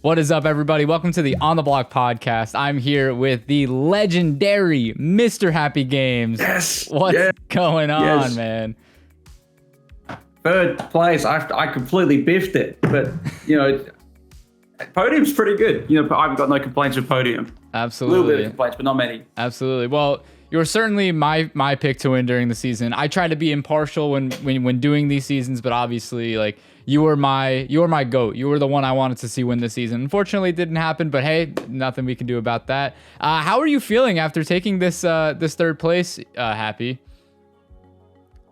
What is up, everybody? Welcome to the On the Block podcast. I'm here with the legendary Mr. Happy Games. Yes. What's going on, man? Third place. I completely biffed it, but podium's pretty good. I've got no complaints with podium. Absolutely. A little bit of complaints, but not many. Absolutely. Well, you were certainly my pick to win during the season. I try to be impartial when doing these seasons, but obviously, like, you were my GOAT. You were the one I wanted to see win this season. Unfortunately, it didn't happen, but hey, nothing we can do about that. How are you feeling after taking this third place, Happy?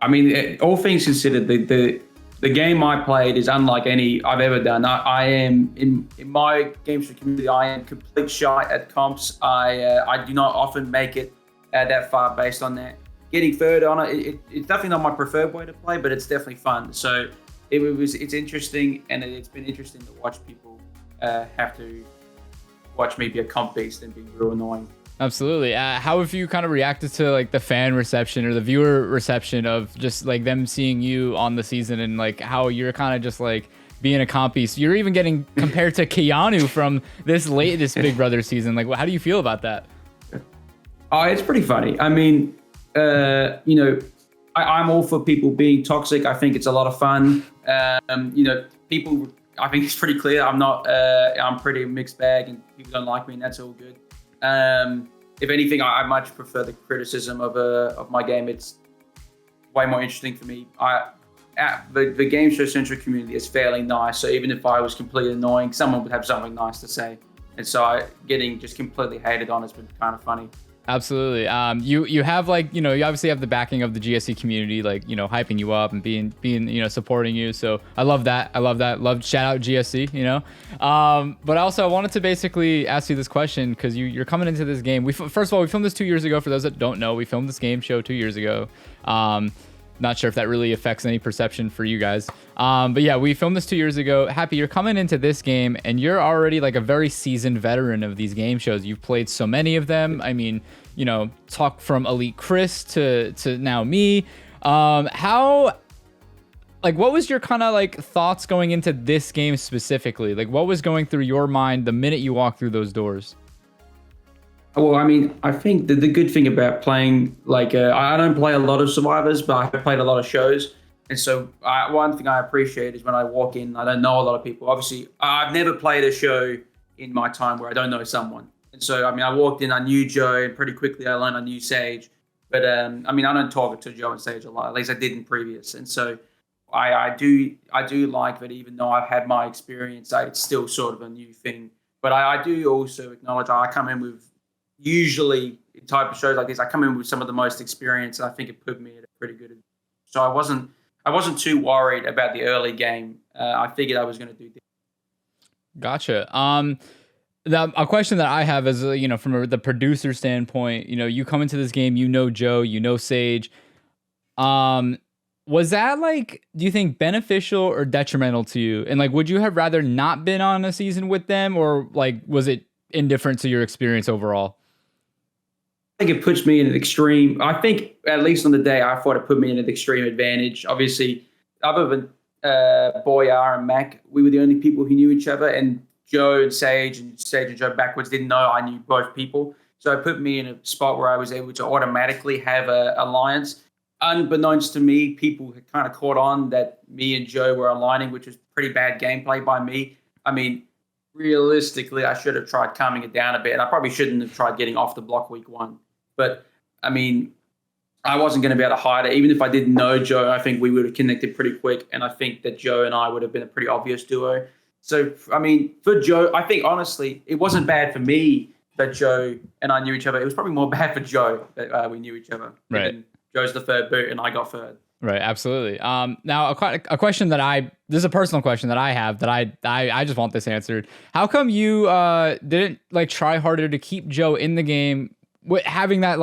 I mean, all things considered, the game I played is unlike any I've ever done. I am in my games community. I am complete shy at comps. I do not often make it that far based on that. Getting third on it's definitely not my preferred way to play, but it's definitely fun. So it's interesting, and it's been interesting to watch people have to watch me be a comp beast and be real annoying. Absolutely. How have you kind of reacted to like the fan reception or the viewer reception of just like them seeing you on the season, and like how you're kind of just like being a comp beast? You're even getting compared to Keanu from this latest Big Brother season. Like, how do you feel about that? Oh, it's pretty funny. I mean, I'm all for people being toxic. I think it's a lot of fun. People, I think it's pretty clear. I'm pretty mixed bag, and people don't like me, and that's all good. If anything, I much prefer the criticism of my game. It's way more interesting for me. The game show centric community is fairly nice. So even if I was completely annoying, someone would have something nice to say. And so getting just completely hated on has been kind of funny. Absolutely. You have like, you obviously have the backing of the GSC community, like, hyping you up and being, supporting you. So I love that. Shout out GSC, but also I wanted to basically ask you this question because you're coming into this game. First of all, we filmed this 2 years ago. For those that don't know, we filmed this game show 2 years ago. Not sure if that really affects any perception for you guys. But yeah, we filmed this 2 years ago. Happy, you're coming into this game and you're already like a very seasoned veteran of these game shows. You've played so many of them. I mean, talk from Elite Chris to now me. What was your kind of like thoughts going into this game specifically? Like, what was going through your mind the minute you walked through those doors? Well, I mean, I think the good thing about playing, I don't play a lot of Survivors, but I've played a lot of shows. And so one thing I appreciate is when I walk in, I don't know a lot of people. Obviously, I've never played a show in my time where I don't know someone. And so, I mean, I walked in, I knew Joe, and pretty quickly I learned I knew Sage. But, I don't talk to Joe and Sage a lot, at least I did in previous. And so I do like that even though I've had my experience, it's still sort of a new thing. But I do also acknowledge I come in with, usually in type of shows like this, I come in with some of the most experience, and I think it put me at a pretty good. So I wasn't too worried about the early game. I figured I was going to do this. Gotcha. A question that I have is, from the producer standpoint, you come into this game, Joe, Sage. Was that do you think beneficial or detrimental to you? And would you have rather not been on a season with them, or was it indifferent to your experience overall? I think it puts me in an extreme. I think, at least on the day, I thought it put me in an extreme advantage. Obviously, other than Boyar and Mac, we were the only people who knew each other. And Joe and Sage and Joe backwards didn't know I knew both people. So it put me in a spot where I was able to automatically have an alliance. Unbeknownst to me, people had kind of caught on that me and Joe were aligning, which was pretty bad gameplay by me. I mean, realistically, I should have tried calming it down a bit, and I probably shouldn't have tried getting off the block week one. But, I mean, I wasn't going to be able to hide it. Even if I didn't know Joe, I think we would have connected pretty quick, and I think that Joe and I would have been a pretty obvious duo. So, I mean, for Joe, I think, honestly, it wasn't bad for me that Joe and I knew each other. It was probably more bad for Joe that we knew each other. Right. And Joe's the third boot, and I got third. Right, absolutely. Now, a question this is a personal question that I have that I just want this answered. How come you didn't try harder to keep Joe in the game, having that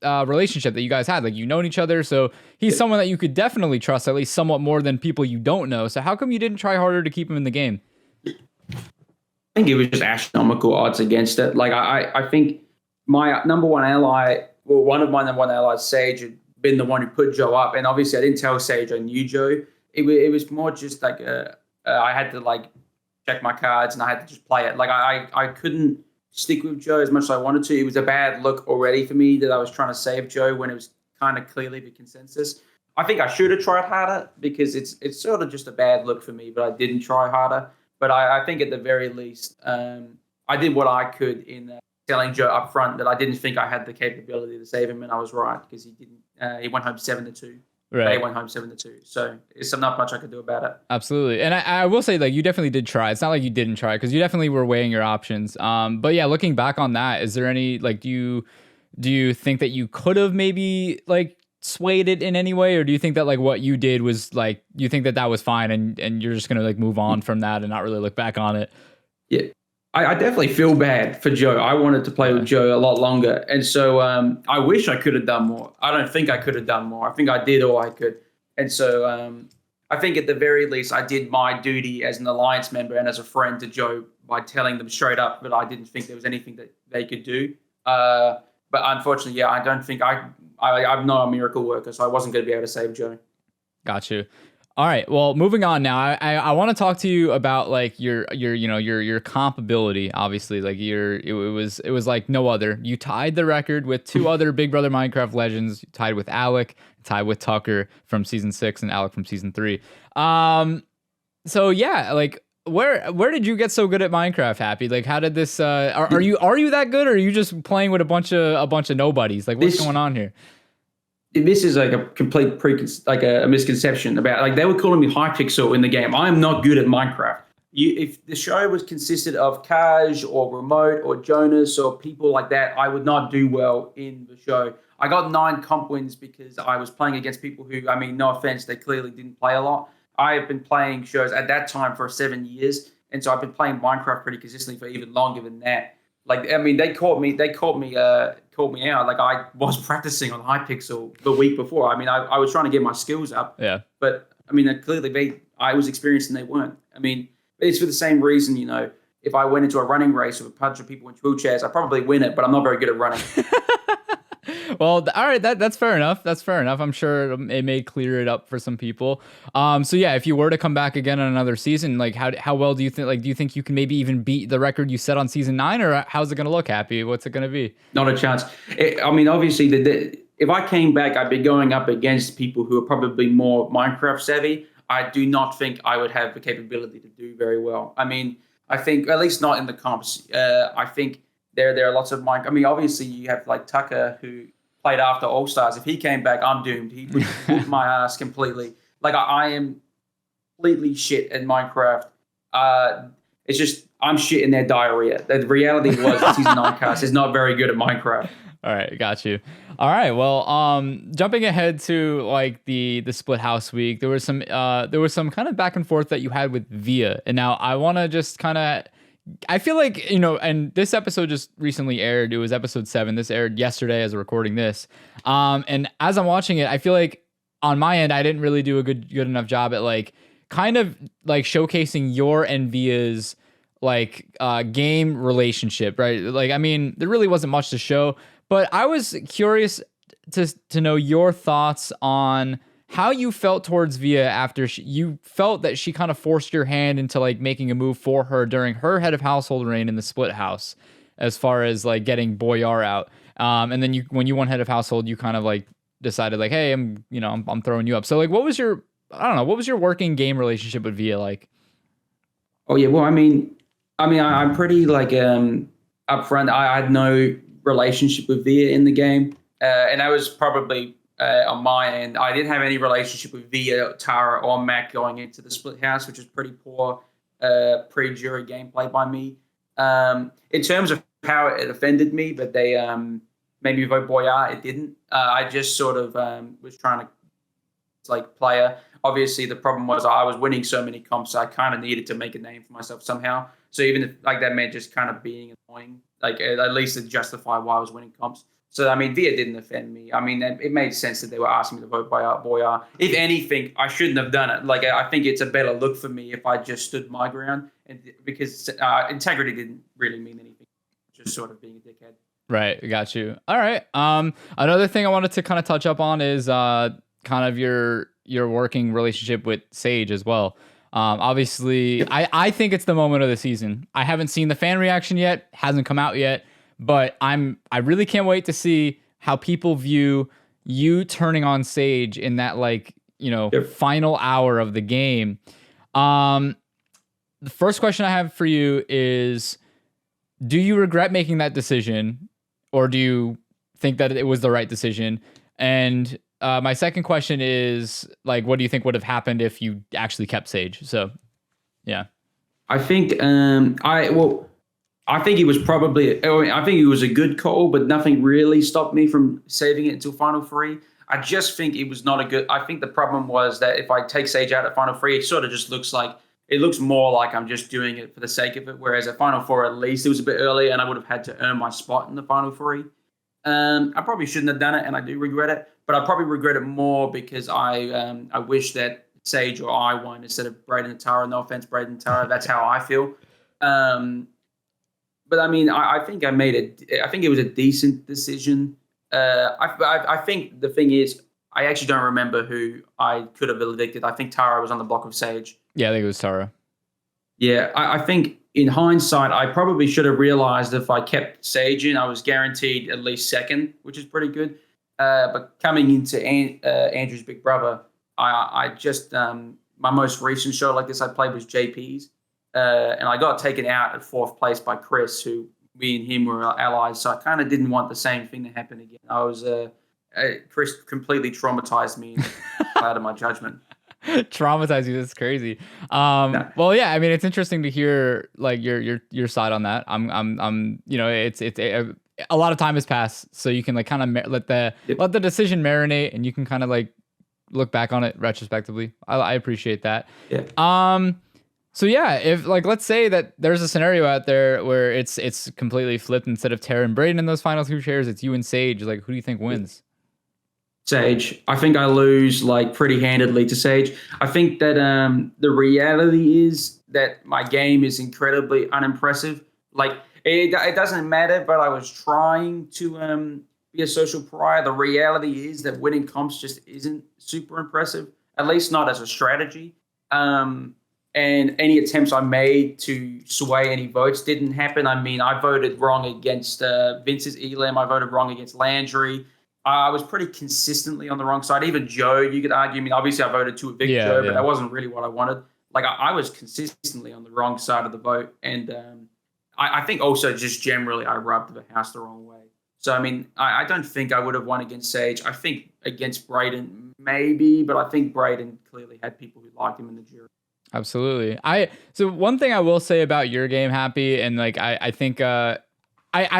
relationship that you guys had? You known each other, so he's someone that you could definitely trust, at least somewhat more than people you don't know. So how come you didn't try harder to keep him in the game? I think it was just astronomical odds against it. I think my number one ally, well, one of my number one allies, Sage, had been the one who put Joe up, and obviously I didn't tell Sage I knew Joe. It was more just I had to check my cards, and I had to just play it. Like I couldn't stick with Joe as much as I wanted to. It was a bad look already for me that I was trying to save Joe when it was kind of clearly the consensus. I think I should have tried harder because it's sort of just a bad look for me, but I didn't try harder. But I think at the very least, I did what I could in telling Joe up front that I didn't think I had the capability to save him, and I was right because he didn't. He went home 7-2. Right. They went home 7-2. So it's not much I could do about it. Absolutely. And I will say, like, you definitely did try. It's not like you didn't try because you definitely were weighing your options. But yeah, looking back on that, is there any, like, do you think that you could have maybe, like, swayed it in any way? Or do you think that, like, what you did was, like, you think that was fine and you're just going to, like, move on from that and not really look back on it? Yeah. I definitely feel bad for Joe. I wanted to play with Joe a lot longer. And so I wish I could have done more. I don't think I could have done more. I think I did all I could. And so I think at the very least, I did my duty as an Alliance member and as a friend to Joe by telling them straight up that I didn't think there was anything that they could do. But unfortunately, I don't think I'm not a miracle worker, so I wasn't going to be able to save Joe. Got you. All right. Well, moving on now. I want to talk to you about like your comp ability. Obviously, like it was like no other. You tied the record with two other Big Brother Minecraft legends. You tied with Alec, tied with Tucker from season 6, and Alec from season 3. So yeah, like where did you get so good at Minecraft, Happy? Like, how did this? Are you that good, or are you just playing with a bunch of nobodies? Like, what's going on here? This is like a complete a misconception about, like, they were calling me Hypixel in the game. I am not good at Minecraft. If the show was consisted of Kaj or Remote or Jonas or people like that, I would not do well in the show. I got 9 comp wins because I was playing against people who, I mean, no offense, they clearly didn't play a lot. I have been playing shows at that time for 7 years, and so I've been playing Minecraft pretty consistently for even longer than that. Like, I mean, they caught me out. Like, I was practicing on Hypixel the week before. I mean, I was trying to get my skills up. Yeah. But I mean, clearly I was experienced and they weren't. I mean, it's for the same reason, you know, if I went into a running race with a bunch of people in wheelchairs, I'd probably win it, but I'm not very good at running. Well, all right, that's fair enough. That's fair enough. I'm sure it may clear it up for some people. So yeah, if you were to come back again on another season, like how well do you think? Like, do you think you can maybe even beat the record you set on season 9, or how's it going to look, Happy? What's it going to be? Not a chance. I mean, obviously, if I came back, I'd be going up against people who are probably more Minecraft savvy. I do not think I would have the capability to do very well. I mean, I think at least not in the comps. I think there are lots of I mean, obviously, you have like Tucker who played after All Stars. If he came back, I'm doomed. He would whoop my ass completely. Like, I am completely shit at Minecraft. It's just I'm shit in their diarrhea. The reality was the season 9 cast is not very good at Minecraft. All right, got you. All right, well, jumping ahead to like the split house week, there was some kind of back and forth that you had with Via, and now I want to just kind of. I feel like, you know, and this episode just recently aired. It was episode 7. This aired yesterday as we're recording this. And as I'm watching it, I feel like on my end, I didn't really do a good enough job at like kind of like showcasing your and Via's like game relationship, right? Like, I mean, there really wasn't much to show, but I was curious to know your thoughts on how you felt towards Via after you felt that she kind of forced your hand into like making a move for her during her head of household reign in the split house, as far as like getting Boyar out. And then when you won head of household, you kind of like decided like, hey, I'm throwing you up. So like, what was your working game relationship with Via like? Oh yeah, well, I mean, I'm pretty like upfront. I had no relationship with Via in the game, and I was probably. On my end, I didn't have any relationship with Via, Tara, or Mac going into the split house, which is pretty poor pre-jury gameplay by me. In terms of how it offended me, but they made me vote Boyar, it didn't. I just sort of was trying to like player. Obviously, the problem was I was winning so many comps, so I kind of needed to make a name for myself somehow. So even if like that meant just kind of being annoying, like at least to justify why I was winning comps. So, I mean, Via didn't offend me. I mean, it made sense that they were asking me to vote Boyar. If anything, I shouldn't have done it. Like, I think it's a better look for me if I just stood my ground, and because integrity didn't really mean anything, just sort of being a dickhead. Right, got you. All right. Another thing I wanted to kind of touch up on is kind of your working relationship with Sage as well. Obviously, I think it's the moment of the season. I haven't seen the fan reaction yet, hasn't come out yet, but I really can't wait to see how people view you turning on Sage in that final hour of the game. The first question I have for you is, do you regret making that decision, or do you think that it was the right decision? And my second question is, what do you think would have happened if you actually kept Sage? So, yeah. I think I think it was I think it was a good call, but nothing really stopped me from saving it until Final 3. I just think it was not a good. I think the problem was that if I take Sage out at Final 3, it sort of just looks more like I'm just doing it for the sake of it. Whereas at Final 4, at least it was a bit early, and I would have had to earn my spot in the Final 3. I probably shouldn't have done it, and I do regret it. But I probably regret it more because I wish that Sage or I won instead of Brayden and Tara. No offense, Brayden and Tara. That's how I feel. But I mean, I think I made it. I think it was a decent decision. I think the thing is, I actually don't remember who I could have evicted. I think Tara was on the block of Sage. Yeah, I think it was Tara. Yeah, I think in hindsight, I probably should have realized if I kept Sage in, I was guaranteed at least second, which is pretty good. But coming into Andrew's big brother, I just my most recent show like this I played was JP's, and I got taken out at 4th place by Chris, who me and him were allies. So I kind of didn't want the same thing to happen again. I was Chris completely traumatized me out of my judgment. Traumatized you? That's crazy. No. Well, yeah. I mean, it's interesting to hear your side on that. I'm it's a lot of time has passed, so you can kind of let the decision marinate, and you can kind of look back on it retrospectively. I appreciate that. Yeah. So yeah, if let's say that there's a scenario out there where it's completely flipped. Instead of Tara and Brayden in those final 2 chairs, it's you and Sage. Who do you think wins? Sage. I think I lose pretty handedly to Sage. I think that the reality is that my game is incredibly unimpressive. It doesn't matter, but I was trying to be a social pariah. The reality is that winning comps just isn't super impressive, at least not as a strategy. And any attempts I made to sway any votes didn't happen. I mean, I voted wrong against Vince's Elam. I voted wrong against Landry. I was pretty consistently on the wrong side. Even Joe, you could argue. I mean, obviously I voted to evict Joe, but that wasn't really what I wanted. I was consistently on the wrong side of the vote. And I think also just generally I rubbed the house the wrong way. So, I mean, I don't think I would have won against Sage. I think against Brayden, maybe, but I think Brayden clearly had people who liked him in the jury. Absolutely. So one thing I will say about your game, Happy, and I think I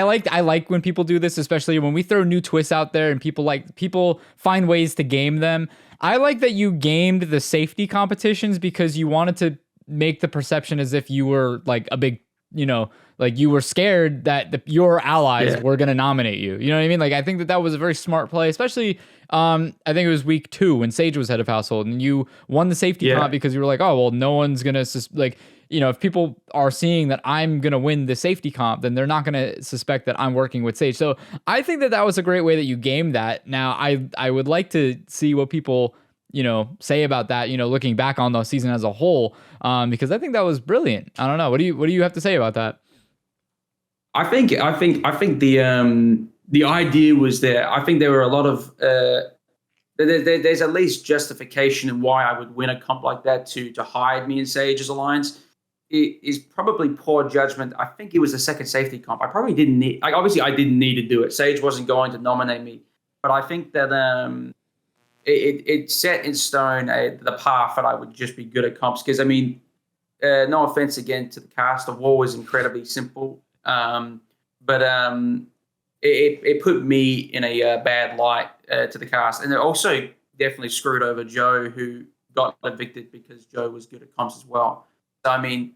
like when people do this, especially when we throw new twists out there and people find ways to game them. I like that you gamed the safety competitions because you wanted to make the perception as if you were a big, you were scared that your allies were going to nominate you. You know what I mean? I think that was a very smart play, especially I think it was week 2 when Sage was head of household and you won the safety comp because you were oh, well, no one's going to if people are seeing that I'm going to win the safety comp, then they're not going to suspect that I'm working with Sage. So I think that was a great way that you gamed that. Now, I would like to see what people, say about that, looking back on the season as a whole, because I think that was brilliant. I don't know. What do you have to say about that? I think the idea was there. I think there were a lot of there's at least justification in why I would win a comp like that to hide me and Sage's alliance. It is probably poor judgment. I think it was the second safety comp. I probably didn't need. Obviously, I didn't need to do it. Sage wasn't going to nominate me, but I think that it set in stone the path that I would just be good at comps. Because I mean, no offense again to the cast, the war was incredibly simple, but it put me in a bad light to the cast, and it also definitely screwed over Joe, who got evicted because Joe was good at comps as well. So I mean,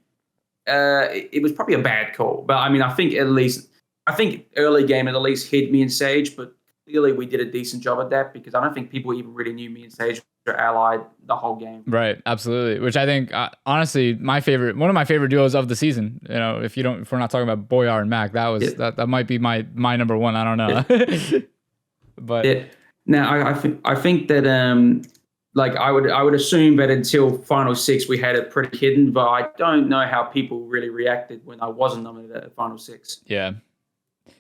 it was probably a bad call, but I mean, I think early game it at least hid me and Sage, but clearly we did a decent job at that because I don't think people even really knew me and Sage were allied the whole game. Right, absolutely. Which I think, honestly, one of my favorite duos of the season. If we're not talking about Boyar and Mac, that might be my number one. I don't know, but now I think that like I would assume that until Final Six we had it pretty hidden, but I don't know how people really reacted when I wasn't nominated at Final Six. Yeah.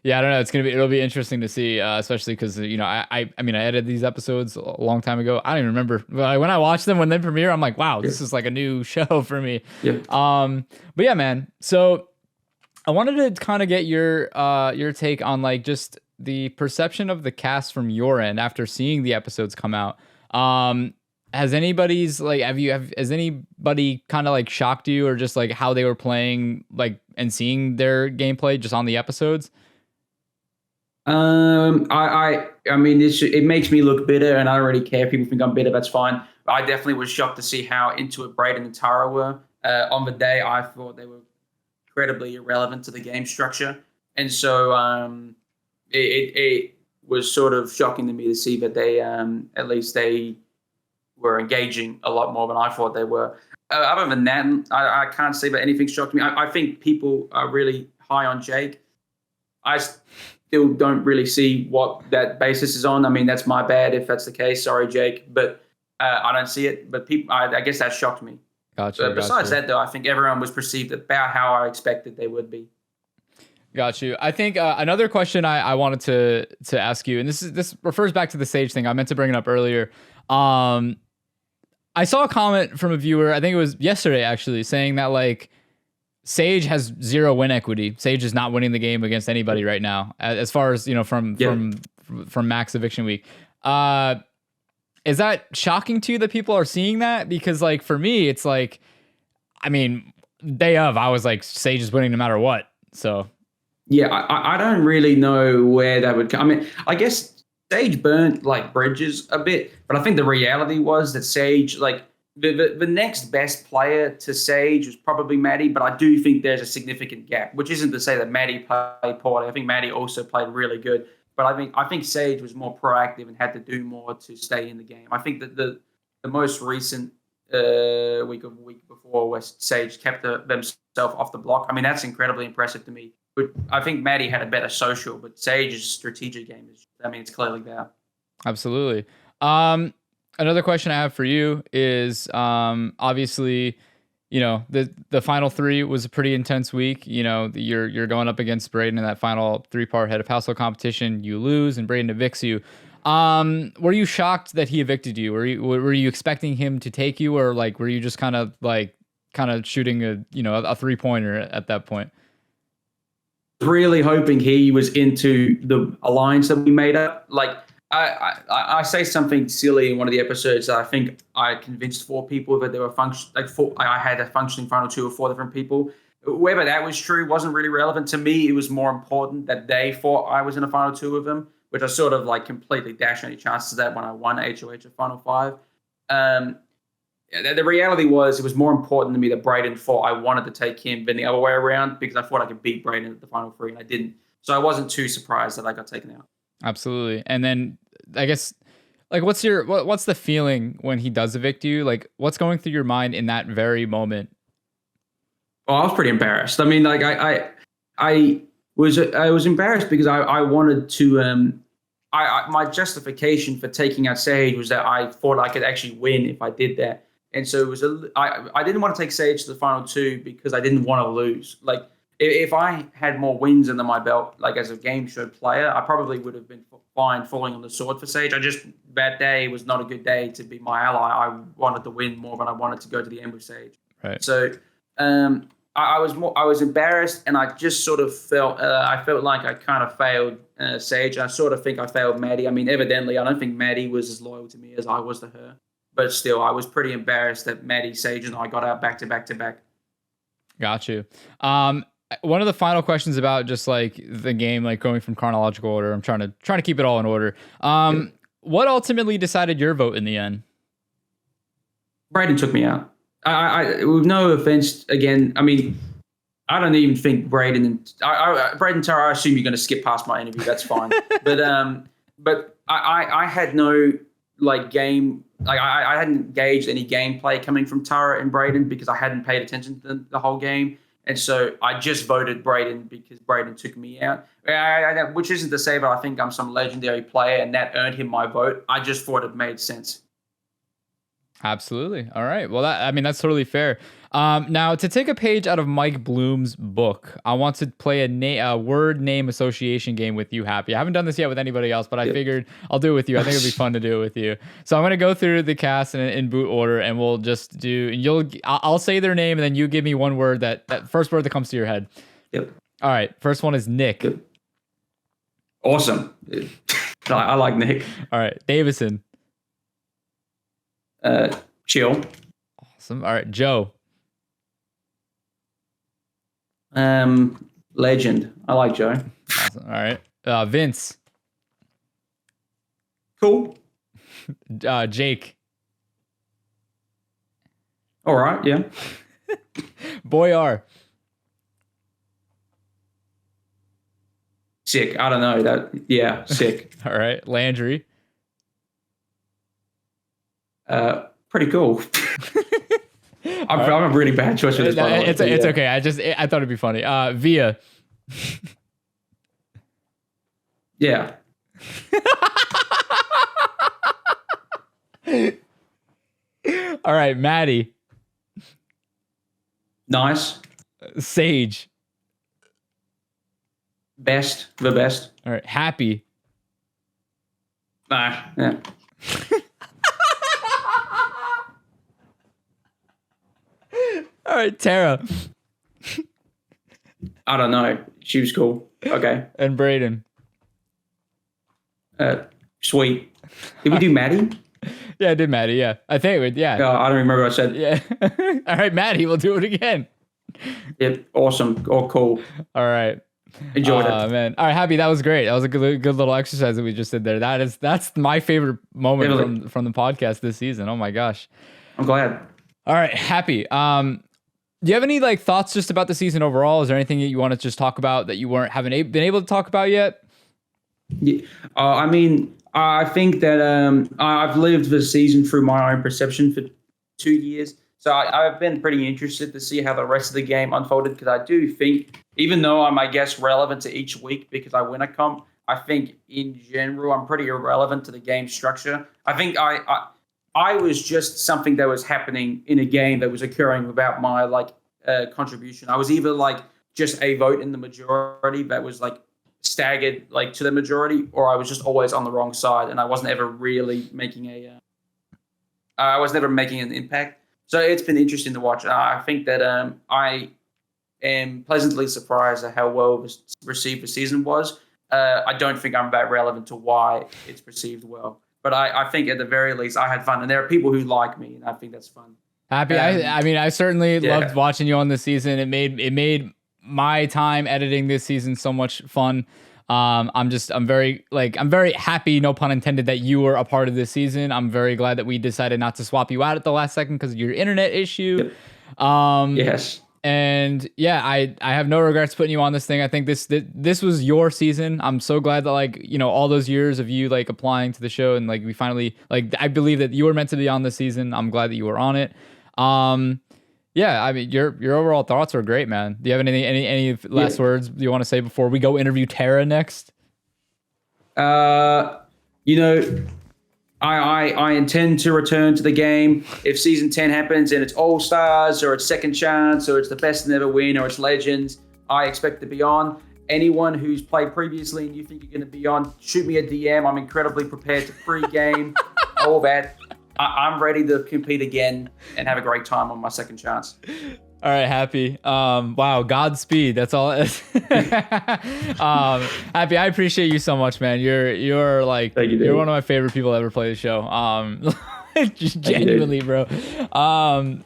Yeah, I don't know. It'll be interesting to see, especially because I mean I edited these episodes a long time ago. I don't even remember, but when I watch them when they premiere, I'm like, wow, this is like a new show for me. Yeah. But yeah, man. So I wanted to kind of get your take on like just the perception of the cast from your end after seeing the episodes come out. Has anybody's like has anybody kind of like shocked you or just like how they were playing like and seeing their gameplay just on the episodes? I mean, it makes me look bitter, and I don't really care if people think I'm bitter. That's fine. But I definitely was shocked to see how into it Brayden and Tara were. On the day, I thought they were incredibly irrelevant to the game structure, and so it was sort of shocking to me to see that they at least they were engaging a lot more than I thought they were. Other than that, I can't say that anything shocked me. I think people are really high on Jake. I still don't really see what that basis is on. I mean, that's my bad if that's the case. Sorry, Jake, but I don't see it. But people, I guess that shocked me. Gotcha. Besides that, though, I think everyone was perceived about how I expected they would be. Got you. I think another question I wanted to ask you, and this refers back to the Sage thing. I meant to bring it up earlier. I saw a comment from a viewer, I think it was yesterday actually, saying that like Sage has 0 win equity. Sage is not winning the game against anybody right now, as far as from Max Eviction Week. Is that shocking to you that people are seeing that? Because like for me, it's like, I mean, day of, I was like, Sage is winning no matter what. So yeah, I don't really know where that would come. I mean, I guess Sage burnt like bridges a bit, but I think the reality was that Sage, like the next best player to Sage was probably Maddie, but I do think there's a significant gap, which isn't to say that Maddie played poorly. I think Maddie also played really good, but I think Sage was more proactive and had to do more to stay in the game. I think that the most recent week before where Sage kept themselves off the block. I mean, that's incredibly impressive to me. But I think Maddie had a better social, but Sage's strategic game is, I mean, it's clearly there. Absolutely. Another question I have for you is obviously, the final 3 was a pretty intense week. You're going up against Brayden in that final 3-part head of household competition. You lose, and Brayden evicts you. Were you shocked that he evicted you? Were you expecting him to take you, or like were you just kind of shooting a 3-pointer at that point? Really hoping he was into the alliance that we made up. Like I say something silly in one of the episodes that I think I convinced 4 people that there were I had a functioning final 2 or 4 different people. Whether that was true wasn't really relevant to me. It was more important that they thought I was in a final 2 with them, which I sort of like completely dashed any chances of that when I won HOH at final 5. The reality was it was more important to me that Brayden thought I wanted to take him than the other way around, because I thought I could beat Brayden at the final 3 and I didn't. So I wasn't too surprised that I got taken out. Absolutely. And then I guess like what's the feeling when he does evict you? Like what's going through your mind in that very moment? Oh, I was pretty embarrassed. I mean, like I was embarrassed because I wanted to my justification for taking out Sage was that I thought I could actually win if I did that. And so it was I didn't want to take Sage to the final 2 because I didn't want to lose. Like if I had more wins under my belt, like as a game show player, I probably would have been fine falling on the sword for Sage. That day was not a good day to be my ally. I wanted to win more than I wanted to go to the end with Sage. Right. So I was embarrassed, and I just sort of felt like I kind of failed Sage. I sort of think I failed Maddie. I mean, evidently, I don't think Maddie was as loyal to me as I was to her. But still, I was pretty embarrassed that Maddie, Sage, and I got out back to back to back. Got you. One of the final questions about just like the game, like going from chronological order. I'm trying to keep it all in order. What ultimately decided your vote in the end? Brayden took me out. I with no offense, again, I mean, I don't even think Brayden Tara, I assume you're going to skip past my interview. That's fine. but I had no like game. Like I hadn't gauged any gameplay coming from Tara and Brayden because I hadn't paid attention to the whole game. And so I just voted Brayden because Brayden took me out, which isn't to say that I think I'm some legendary player and that earned him my vote. I just thought it made sense. Absolutely. All right. Well, that's totally fair. Now, to take a page out of Mike Bloom's book, I want to play a word name association game with you, Happy. I haven't done this yet with anybody else, but I figured I'll do it with you. I think it'd be fun to do it with you. So I'm going to go through the cast in boot order, and we'll just I'll say their name, and then you give me one word that first word that comes to your head. Yep. All right. First one is Nick. Yep. Awesome. I like Nick. All right. Davison. Chill. Awesome. All right. Joe. Legend. I like Joe. Awesome. All right. Vince. Cool. Jake. All right. Yeah. Boyar. Sick. I don't know that. Yeah. Sick. All right. Landry. Pretty cool. I'm a really bad choice for this. It's okay. I thought it'd be funny. Via. Yeah. All right, Maddie. Nice. Sage. The best. All right, Happy. Yeah. All right, Tara. I don't know. She was cool. Okay. And Brayden. Sweet. Did we do Maddie? Yeah, I did Maddie. Yeah, I think it would. Yeah. I don't remember what I said. Yeah. All right, Maddie. We'll do it again. Yep. Awesome. All cool. All right. Enjoyed it. Man. All right, Happy. That was great. That was a good little exercise that we just did there. That's my favorite moment from the podcast this season. Oh my gosh. I'm glad. All right, Happy. Do you have any thoughts just about the season overall? Is there anything that you want to just talk about that you haven't been able to talk about yet? Yeah. I mean, I think that I've lived the season through my own perception for 2 years. So I've been pretty interested to see how the rest of the game unfolded, because I do think, even though I'm, I guess, relevant to each week because I win a comp, I think in general I'm pretty irrelevant to the game structure. I think I was just something that was happening in a game that was occurring without my contribution. I was either just a vote in the majority that was staggered to the majority, or I was just always on the wrong side, and I wasn't ever really making I was never making an impact. So it's been interesting to watch. I think that I am pleasantly surprised at how well received the season was. I don't think I'm that relevant to why it's perceived well. But I think at the very least I had fun, and there are people who like me, and I think that's fun. Happy. I mean, I certainly loved watching you on this season. It made my time editing this season so much fun. I'm very happy, no pun intended, that you were a part of this season. I'm very glad that we decided not to swap you out at the last second because of your internet issue. Yep. Yes. And yeah, I have no regrets putting you on this thing. I think this was your season. I'm so glad that all those years of you applying to the show, and we finally I believe that you were meant to be on this season. I'm glad that you were on it. Yeah, I mean your overall thoughts are great, man. Do you have any last words you want to say before we go interview Tara next? I intend to return to the game. If season 10 happens and it's All Stars, or it's Second Chance, or it's the Best Never Win, or it's Legends, I expect to be on. Anyone who's played previously and you think you're going to be on, shoot me a DM. I'm incredibly prepared to pre-game, all that. I'm ready to compete again and have a great time on my Second Chance. All right, Happy. Wow, Godspeed. That's all. Happy, I appreciate you so much, man. You're one of my favorite people to ever play the show. Genuinely, bro.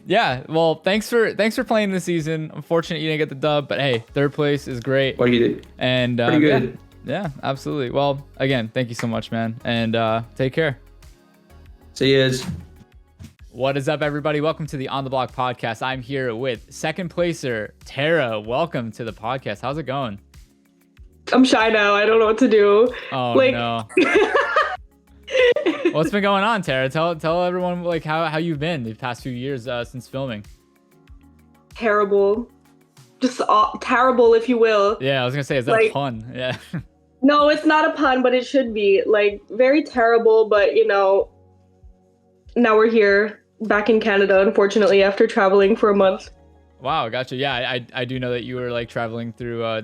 Yeah. Well, thanks for playing this season. Unfortunate you didn't get the dub, but hey, third place is great. What you did? And pretty good. Yeah, absolutely. Well, again, thank you so much, man. And take care. See yous. What is up, everybody? Welcome to the On the Block podcast. I'm here with second placer Tara. Welcome to the podcast. How's it going? I'm shy now. I don't know what to do. Oh no. What's been going on, Tara? Tell everyone how you've been the past few years since filming. Terrible. Just terrible, if you will. Yeah, I was gonna say, is that a pun? Yeah. No, it's not a pun, but it should be. Very terrible, but now we're here. back in Canada, unfortunately, after traveling for a month. Wow, gotcha. Yeah, I do know that you were like traveling through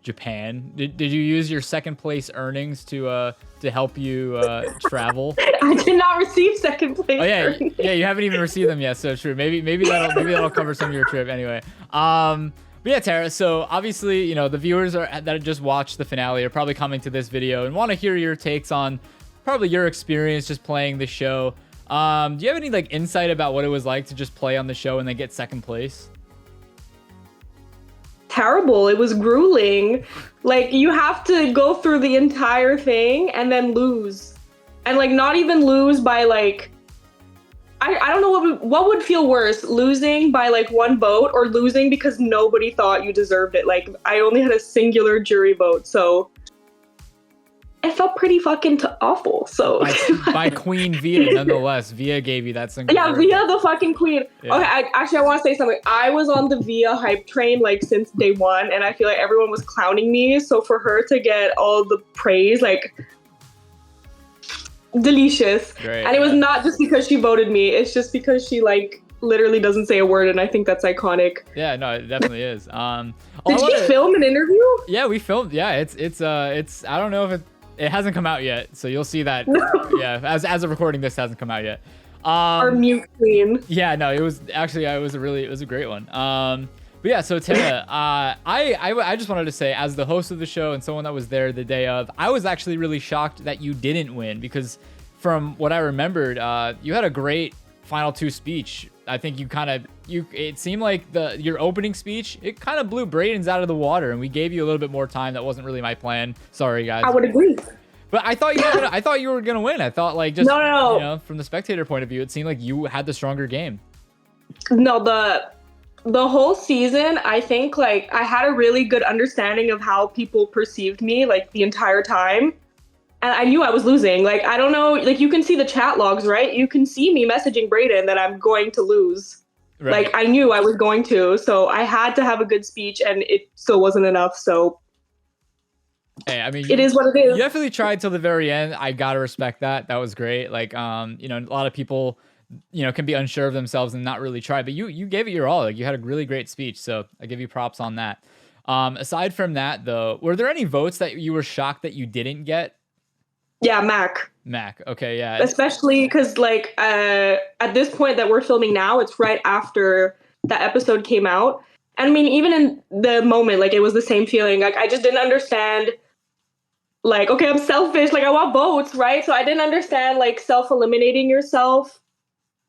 Japan. Did you use your second place earnings to help you travel? I did not receive second place. Oh yeah, earnings. yeah. You haven't even received them yet, so true. Maybe that'll cover some of your trip anyway. But yeah, Tara. So obviously, you know, the viewers that just watched the finale are probably coming to this video and want to hear your takes on probably your experience just playing the show. Do you have any like insight about what it was like to just play on the show and then get second place? Terrible. It was grueling. Like, you have to go through the entire thing and then lose. And like, not even lose by like, I don't know what would feel worse, losing by like one vote or losing because nobody thought you deserved it. Like, I only had a singular jury vote, so it felt pretty fucking awful. So by Queen Via, nonetheless. Via gave you that single. Yeah, vote. Via the fucking queen. Yeah. Okay, I want to say something. I was on the Via hype train like since day one, and I feel like everyone was clowning me. So for her to get all the praise, like, delicious. Great. And it was not just because she voted me. It's just because she like literally doesn't say a word, and I think that's iconic. Yeah, no, it definitely is. Did she film an interview? Yeah, we filmed. Yeah, it's I don't know if it hasn't come out yet, so you'll see that. No. Yeah, as of recording this, hasn't come out yet. Our mute queen. Yeah, no, it was actually it was a great one. But yeah, so Tara, I just wanted to say, as the host of the show and someone that was there the day of, I was actually really shocked that you didn't win, because from what I remembered, you had a great final two speech. I think it seemed like your opening speech, it kind of blew Brayden's out of the water, and we gave you a little bit more time. That wasn't really my plan. Sorry, guys. I would agree. But I thought you were gonna win. I thought like just No. You know, from the spectator point of view, it seemed like you had the stronger game. No, the whole season, I think like I had a really good understanding of how people perceived me like the entire time. And I knew I was losing. Like, I don't know, like you can see the chat logs, right? You can see me messaging Brayden that I'm going to lose. Right. Like, I knew I was going to. So I had to have a good speech, and it still wasn't enough. So Hey, I mean, it is what it is. You definitely tried till the very end. I gotta respect that. That was great. Like, you know, a lot of people, you know, can be unsure of themselves and not really try, but you gave it your all. Like, you had a really great speech, so I give you props on that. Aside from that, though, were there any votes that you were shocked that you didn't get? Yeah, Mac. Okay, yeah. Especially because, like, at this point that we're filming now, it's right after that episode came out. And I mean, even in the moment, like, it was the same feeling. Like, I just didn't understand, like, okay, I'm selfish. Like, I want votes, right? So I didn't understand, like, self-eliminating yourself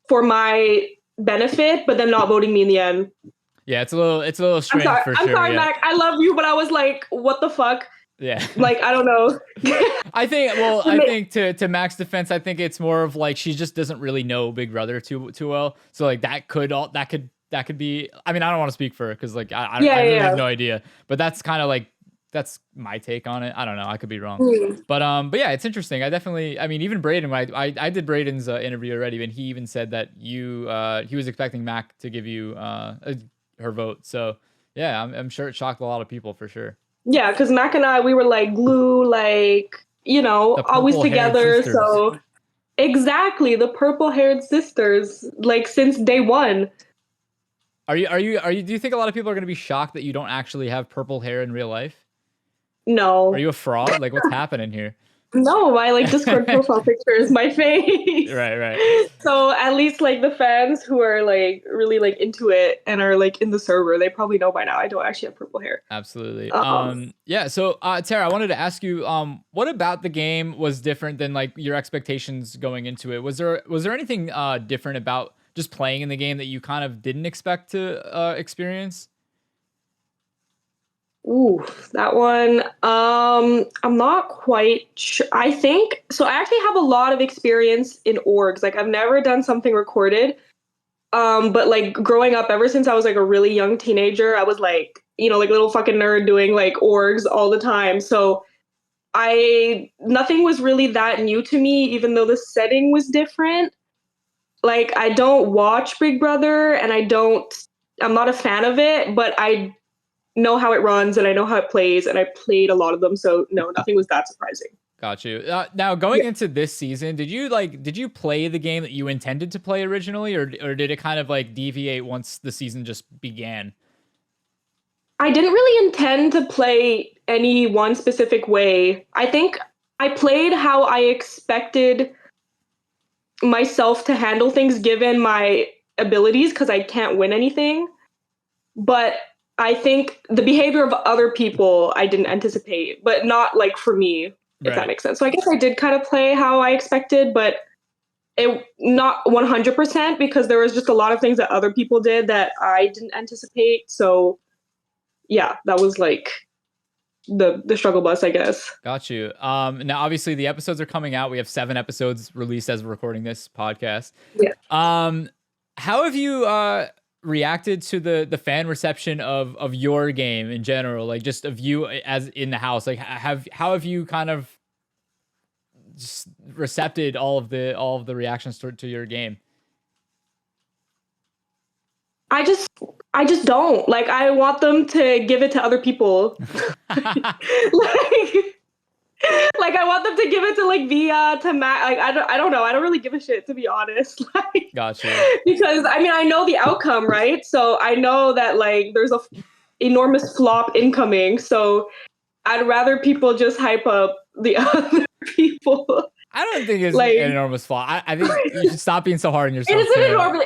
for my benefit, but then not voting me in the end. Yeah, it's a little strange for sure. I'm sorry, yeah. Mac. I love you, but I was like, what the fuck? Yeah. Like, I don't know. I think to Mac's defense, I think it's more of like she just doesn't really know Big Brother too well. So like that could be. I mean, I don't want to speak for her because like I really have no idea. But that's kind of like that's my take on it. I don't know. I could be wrong. But yeah, it's interesting. I mean, even Brayden, when I did Brayden's interview already, and he even said that he was expecting Mac to give you her vote. So yeah, I'm sure it shocked a lot of people for sure. Yeah, because Mac and I, we were like glue, like, you know, always together. So exactly, the purple-haired sisters, like since day one. Do you think a lot of people are going to be shocked that you don't actually have purple hair in real life? No. Are you a fraud? Like, what's happening here? No, my like Discord profile picture is my face. Right. So at least like the fans who are like really like into it and are like in the server, they probably know by now I don't actually have purple hair. Absolutely. Yeah. So Tara, I wanted to ask you, what about the game was different than like your expectations going into it? Was there anything different about just playing in the game that you kind of didn't expect to experience? Ooh, that one. I'm not quite sure. I think so. I actually have a lot of experience in orgs. Like, I've never done something recorded. But like growing up, ever since I was like a really young teenager, I was like, you know, like little fucking nerd doing like orgs all the time. So nothing was really that new to me, even though the setting was different. Like, I don't watch Big Brother, and I'm not a fan of it, but I know how it runs and I know how it plays, and I played a lot of them, so no, nothing was that surprising. Got you. Now going into this season, did you play the game that you intended to play originally, or did it kind of like deviate once the season just began? I didn't really intend to play any one specific way. I think I played how I expected myself to handle things given my abilities, because I can't win anything. But I think the behavior of other people I didn't anticipate, but not like for me, if that makes sense. So I guess I did kind of play how I expected, but it not 100%, because there was just a lot of things that other people did that I didn't anticipate. So yeah, that was like the struggle bus, I guess. Got you. Now obviously the episodes are coming out. We have 7 episodes released as we're recording this podcast. Yeah. How have you reacted to the fan reception of your game in general? Like just of you as in the house. Like how have you kind of just recepted all of the reactions to your game? I just don't like. I want them to give it to other people. Like I want them to give it to like Via, to Matt. Like I don't know. I don't really give a shit, to be honest. Like, gotcha. Because I mean I know the outcome, right? So I know that like there's a enormous flop incoming. So I'd rather people just hype up the other people. I don't think it's like, an enormous flop. I think you should stop being so hard on yourself. It is an enormous.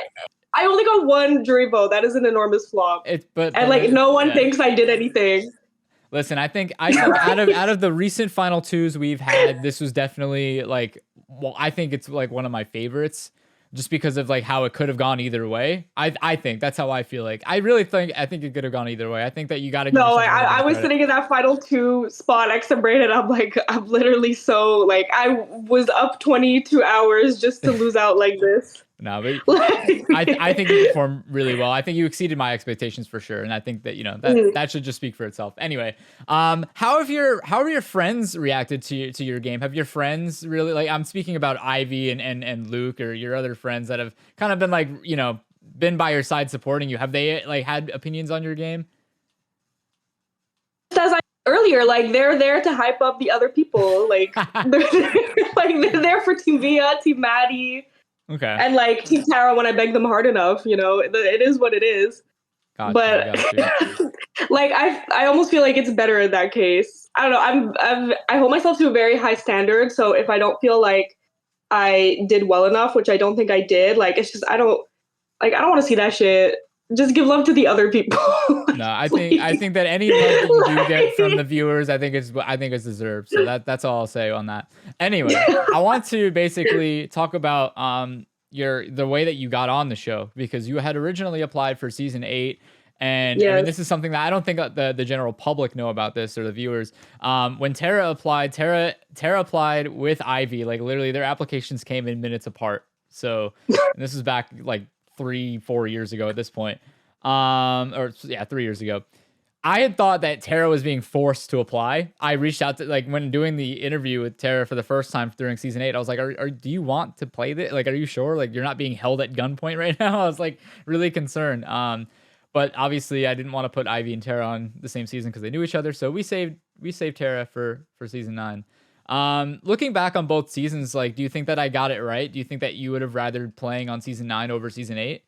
I only got one jury vote. That is an enormous flop. But like no one thinks I did anything. Listen, I think out of the recent final 2s we've had, this was definitely like, well, I think it's like one of my favorites, just because of like how it could have gone either way. I think that's how I feel. Like I think it could have gone either way. I think that you got to. No, I was sitting in that final 2 spot next to Brayden. I'm like, I'm literally so like I was up 22 hours just to lose out like this. No, but I think you performed really well. I think you exceeded my expectations for sure, and I think that that should just speak for itself. Anyway, how have your friends reacted to your game? Have your friends really, like, I'm speaking about Ivy and Luke, or your other friends that have kind of been like been by your side supporting you? Have they like had opinions on your game? As I earlier, like they're there to hype up the other people. Like they're there for Team Via, Team Maddie. Okay. And like Team Tara when I beg them hard enough, it is what it is. Gotcha, but like I almost feel like it's better in that case. I don't know. I hold myself to a very high standard. So if I don't feel like I did well enough, which I don't think I did, like it's just I don't want to see that shit. Just give love to the other people. No, I think that any love that you do get from the viewers, I think it's deserved. So that's all I'll say on that. Anyway, I want to basically talk about the way that you got on the show, because you had originally applied for season 8. And yes. I mean, this is something that I don't think the general public know about this, or the viewers. When Tara applied, Tara applied with Ivy. Like literally, their applications came in minutes apart. So this is back like 3-4 years ago at this point. 3 years ago. I had thought that Tara was being forced to apply. I reached out to, like, when doing the interview with Tara for the first time during season 8, I was like, do you want to play this? Like, are you sure? Like, you're not being held at gunpoint right now? I was like really concerned. But obviously I didn't want to put Ivy and Tara on the same season because they knew each other. So we saved Tara for season 9. Looking back on both seasons, like, do you think that I got it right? Do you think that you would have rather playing on season 9 over season 8?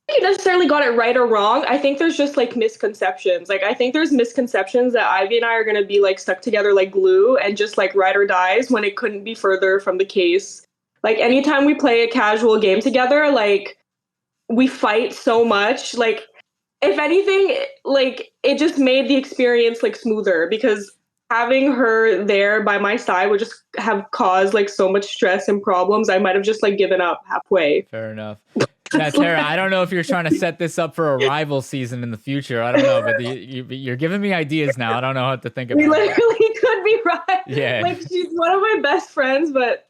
I don't necessarily got it right or wrong. I think there's just like misconceptions. Like I think there's misconceptions that Ivy and I are gonna be like stuck together like glue and just like ride or dies, when it couldn't be further from the case. Like anytime we play a casual game together, like we fight so much. Like if anything, like it just made the experience like smoother, because having her there by my side would just have caused like so much stress and problems. I might have just like given up halfway. Fair enough. Yeah, Tara, I don't know if you're trying to set this up for a rival season in the future. I don't know, but you're giving me ideas now. I don't know what to think about. We literally could be right. Yeah. Like she's one of my best friends, but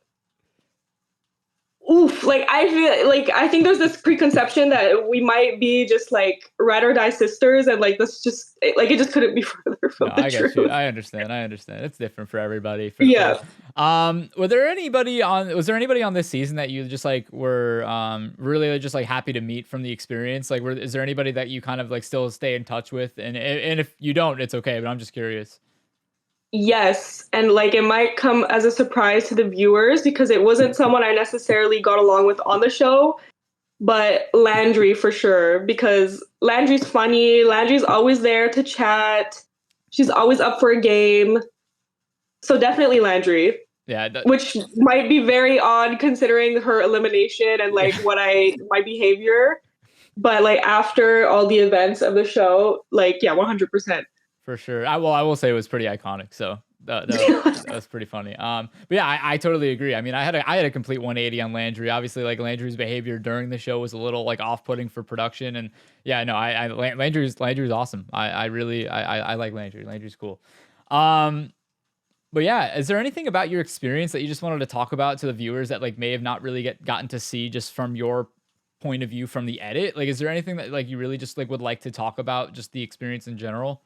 oof, like I think there's this preconception that we might be just like ride or die sisters, and like this just like it just couldn't be further from the truth. You. I understand. It's different for everybody. Yeah. Sure. Was there anybody on this season that you just like were really just like happy to meet from the experience? Like, is there anybody that you kind of like still stay in touch with? And if you don't, it's okay. But I'm just curious. Yes, and like it might come as a surprise to the viewers because it wasn't someone I necessarily got along with on the show, but Landry for sure because Landry's funny. Landry's always there to chat. She's always up for a game. So definitely Landry. Yeah, which might be very odd considering her elimination and like my behavior. But like after all the events of the show, like yeah, 100%. For sure. I will say it was pretty iconic. So that was pretty funny. But yeah, I totally agree. I mean, I had a complete 180 on Landry. Obviously, like Landry's behavior during the show was a little like off-putting for production, and yeah, no, Landry's awesome. I really like Landry. Landry's cool. But yeah, is there anything about your experience that you just wanted to talk about to the viewers that like may have not really gotten to see just from your point of view from the edit? Like, is there anything that like you really just like would like to talk about, just the experience in general?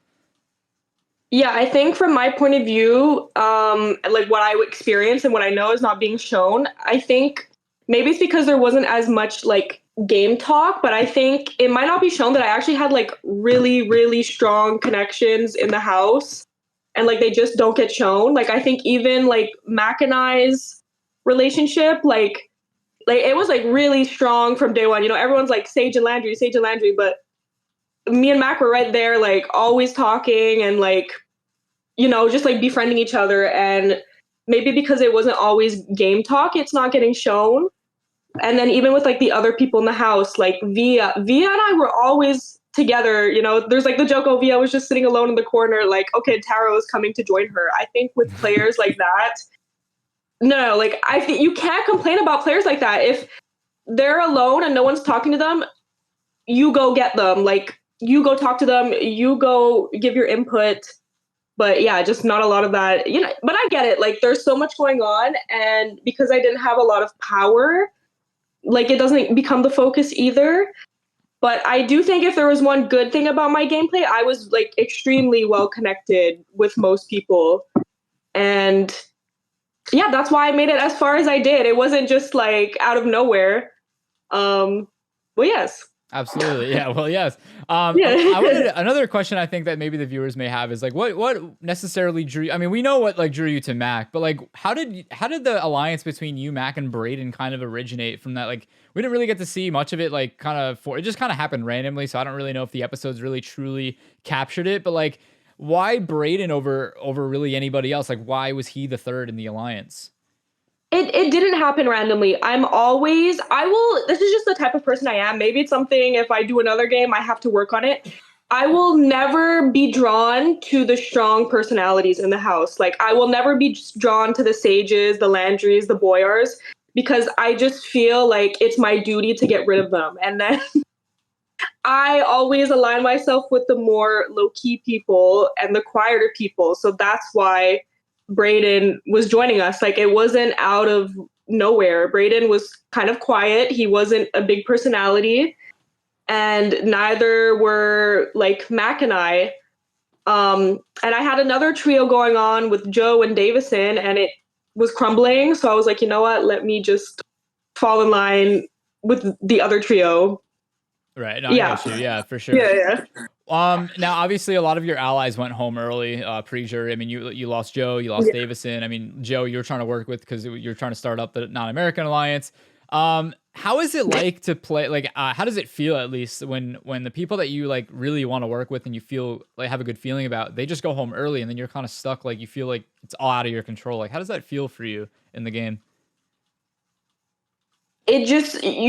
Yeah, I think from my point of view, like what I experienced and what I know is not being shown, I think maybe it's because there wasn't as much like game talk, but I think it might not be shown that I actually had like really, really strong connections in the house and like they just don't get shown. Like I think even like Mac and I's relationship, like it was like really strong from day one. You know, everyone's like Sage and Landry, but me and Mac were right there, like always talking and like, you know, just like befriending each other. And maybe because it wasn't always game talk, it's not getting shown. And then even with like the other people in the house, like Via and I were always together. You know, there's like the joke, oh, Via was just sitting alone in the corner, like, okay, Taro is coming to join her. I think with players like that, no, like I think you can't complain about players like that. If they're alone and no one's talking to them, you go get them. Like you go talk to them, you go give your input. But yeah, just not a lot of that, you know, but I get it. Like there's so much going on. And because I didn't have a lot of power, like it doesn't become the focus either. But I do think if there was one good thing about my gameplay, I was like extremely well connected with most people. And yeah, that's why I made it as far as I did. It wasn't just like out of nowhere. Well, yes. Absolutely. Yeah. Well, yes. Yeah. I wanted another question I think that maybe the viewers may have is like, what necessarily drew, I mean, we know what like drew you to Mac, but like, how did the alliance between you, Mac, and Brayden kind of originate from that? Like, we didn't really get to see much of it, like it just kind of happened randomly. So I don't really know if the episodes really truly captured it, but like, why Brayden over really anybody else? Like, why was he the third in the alliance? It didn't happen randomly. This is just the type of person I am. Maybe it's something if I do another game, I have to work on it. I will never be drawn to the strong personalities in the house. Like I will never be drawn to the Sages, the Landrys, the Boyars, because I just feel like it's my duty to get rid of them. And then I always align myself with the more low-key people and the quieter people. So that's why Brayden was joining us. Like it wasn't out of nowhere. Brayden was kind of quiet. He wasn't a big personality, and neither were like Mac and I. And I had another trio going on with Joe and Davison, and it was crumbling. So I was like, you know what? Let me just fall in line with the other trio. Right. No, yeah. I get you. Yeah, for sure. Yeah. Now obviously a lot of your allies went home early, pre-jury. I mean, you lost Joe, you lost Davison. I mean, Joe, you were trying to work with because you're trying to start up the non-American alliance. How is it like to play? Like, how does it feel at least when the people that you like really want to work with and you feel like have a good feeling about, they just go home early and then you're kind of stuck. Like you feel like it's all out of your control. Like, how does that feel for you in the game? You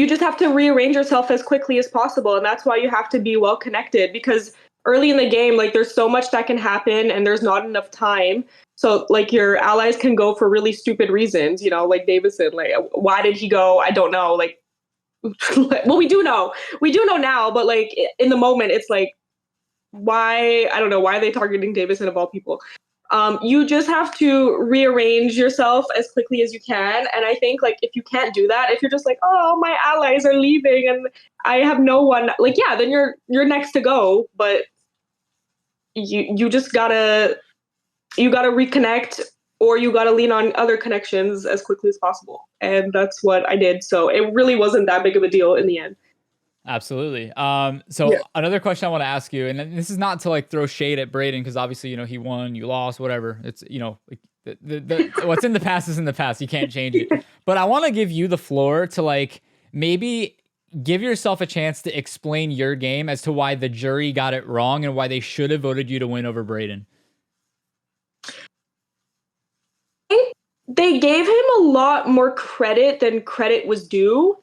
just have to rearrange yourself as quickly as possible. And that's why you have to be well connected, because early in the game, like there's so much that can happen and there's not enough time. So like your allies can go for really stupid reasons, you know, like Davison, like why did he go? I don't know. Like, well, we do know now, but like in the moment, it's like, why? I don't know. Why are they targeting Davison of all people? You just have to rearrange yourself as quickly as you can. And I think like if you can't do that, if you're just like, oh, my allies are leaving and I have no one, like, yeah, then you're next to go. But you just gotta reconnect, or you gotta lean on other connections as quickly as possible. And that's what I did. So it really wasn't that big of a deal in the end. Absolutely. So another question I want to ask you, and this is not to like throw shade at Brayden, because obviously, you know, he won, you lost, whatever. It's, you know, like the what's in the past is in the past. You can't change it. But I want to give you the floor to like maybe give yourself a chance to explain your game as to why the jury got it wrong and why they should have voted you to win over Brayden. They gave him a lot more credit than credit was due.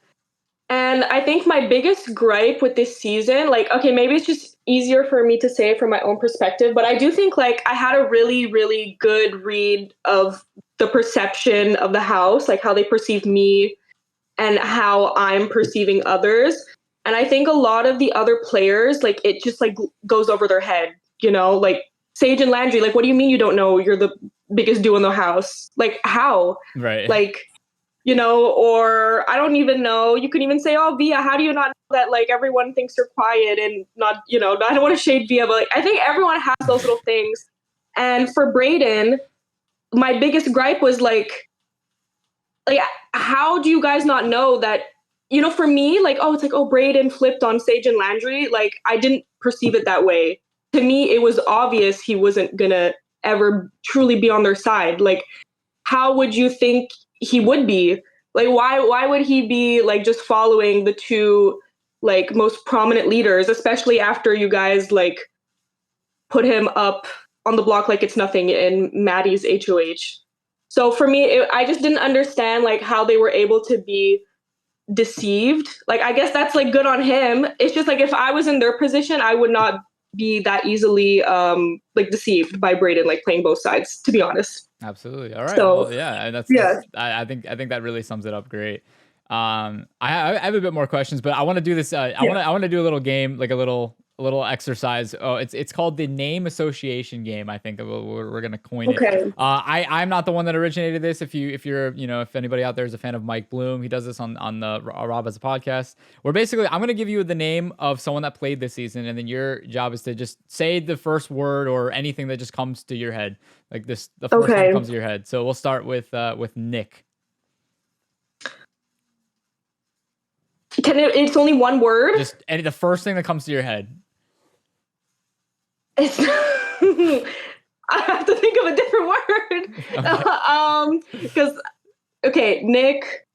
And I think my biggest gripe with this season, like, okay, maybe it's just easier for me to say from my own perspective, but I do think like I had a really, really good read of the perception of the house, like how they perceive me and how I'm perceiving others. And I think a lot of the other players, like it just like goes over their head, you know, like Sage and Landry, like, what do you mean you don't know you're the biggest duo in the house? Like, how? Right. Like, you know, or I don't even know. You can even say, oh, Via, how do you not know that, like, everyone thinks you're quiet and not, you know, I don't want to shade Via, but like, I think everyone has those little things. And for Brayden, my biggest gripe was like, how do you guys not know that, you know, for me, like, oh, it's like, oh, Brayden flipped on Sage and Landry. Like, I didn't perceive it that way. To me, it was obvious he wasn't going to ever truly be on their side. Like, how would you think he would be? Like, why would he be like just following the two like most prominent leaders, especially after you guys like put him up on the block like it's nothing in Maddie's HOH? So for me, I just didn't understand like how they were able to be deceived. Like, I guess that's like good on him. It's just like if I was in their position, I would not be that easily like deceived by Brayden, like playing both sides, to be honest. Absolutely. All right. So, well, yeah, and I think that really sums it up great. I have a bit more questions, but I want to do this. I want to do a little game, like a little exercise. Oh, it's called the name association game. I think we're gonna coin it. I'm not the one that originated this. If you're you know, if anybody out there is a fan of Mike Bloom, he does this on the Rob as a podcast. Where basically I'm gonna give you the name of someone that played this season, and then your job is to just say the first word or anything that just comes to your head, like the first thing that comes to your head. So we'll start with Nick. It's only one word? Just the first thing that comes to your head. It's I have to think of a different word. Because Nick.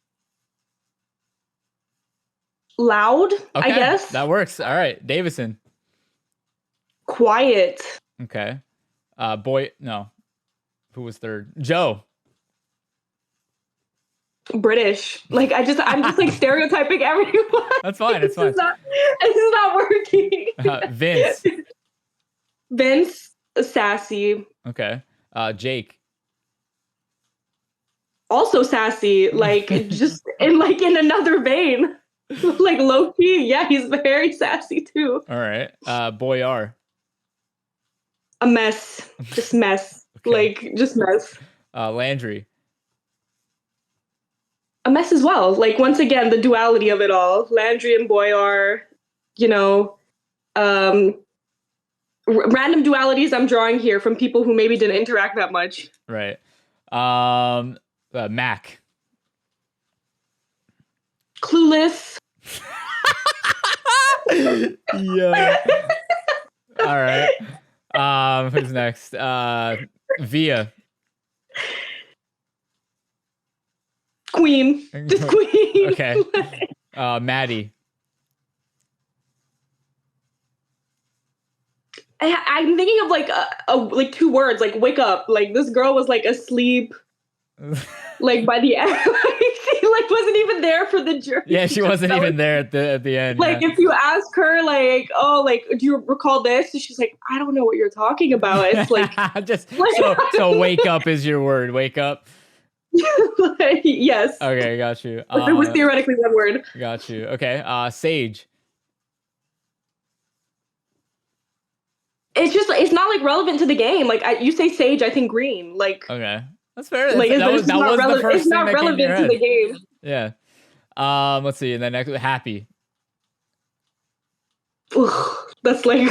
Loud, I guess. That works. All right. Davison. Quiet. Okay. No. Who was third? Joe. British. Like I'm just like stereotyping everyone. That's fine. It's fine. It's not working. Vince. Vince, sassy. Okay. Jake. Also sassy, like just in another vein. Like low key. Yeah, he's very sassy too. All right. Boyar. A mess. Just mess. Like just mess. Landry. A mess as well. Like once again, the duality of it all. Landry and Boyar, you know, random dualities I'm drawing here from people who maybe didn't interact that much. Right. Mac. Clueless. Yeah. All right. Who's next? Via. Queen. Just queen. Okay. Maddie. I'm thinking of like two words, like wake up. Like this girl was like asleep. Like by the end, she like wasn't even there for the jury. Yeah, she wasn't even there at the end. Like if you ask her, like, oh, like, do you recall this? And she's like, I don't know what you're talking about. It's like just so wake up is your word. Wake up. Yes. Okay, got you. It was theoretically one word. Got you. Okay. Sage. It's not like relevant to the game. Like you say Sage, I think green. Like okay, that's fair. Like that was the first it's thing not that came to your relevant to head. the game. Yeah. Let's see. And then next, Happy. Ugh, that's like.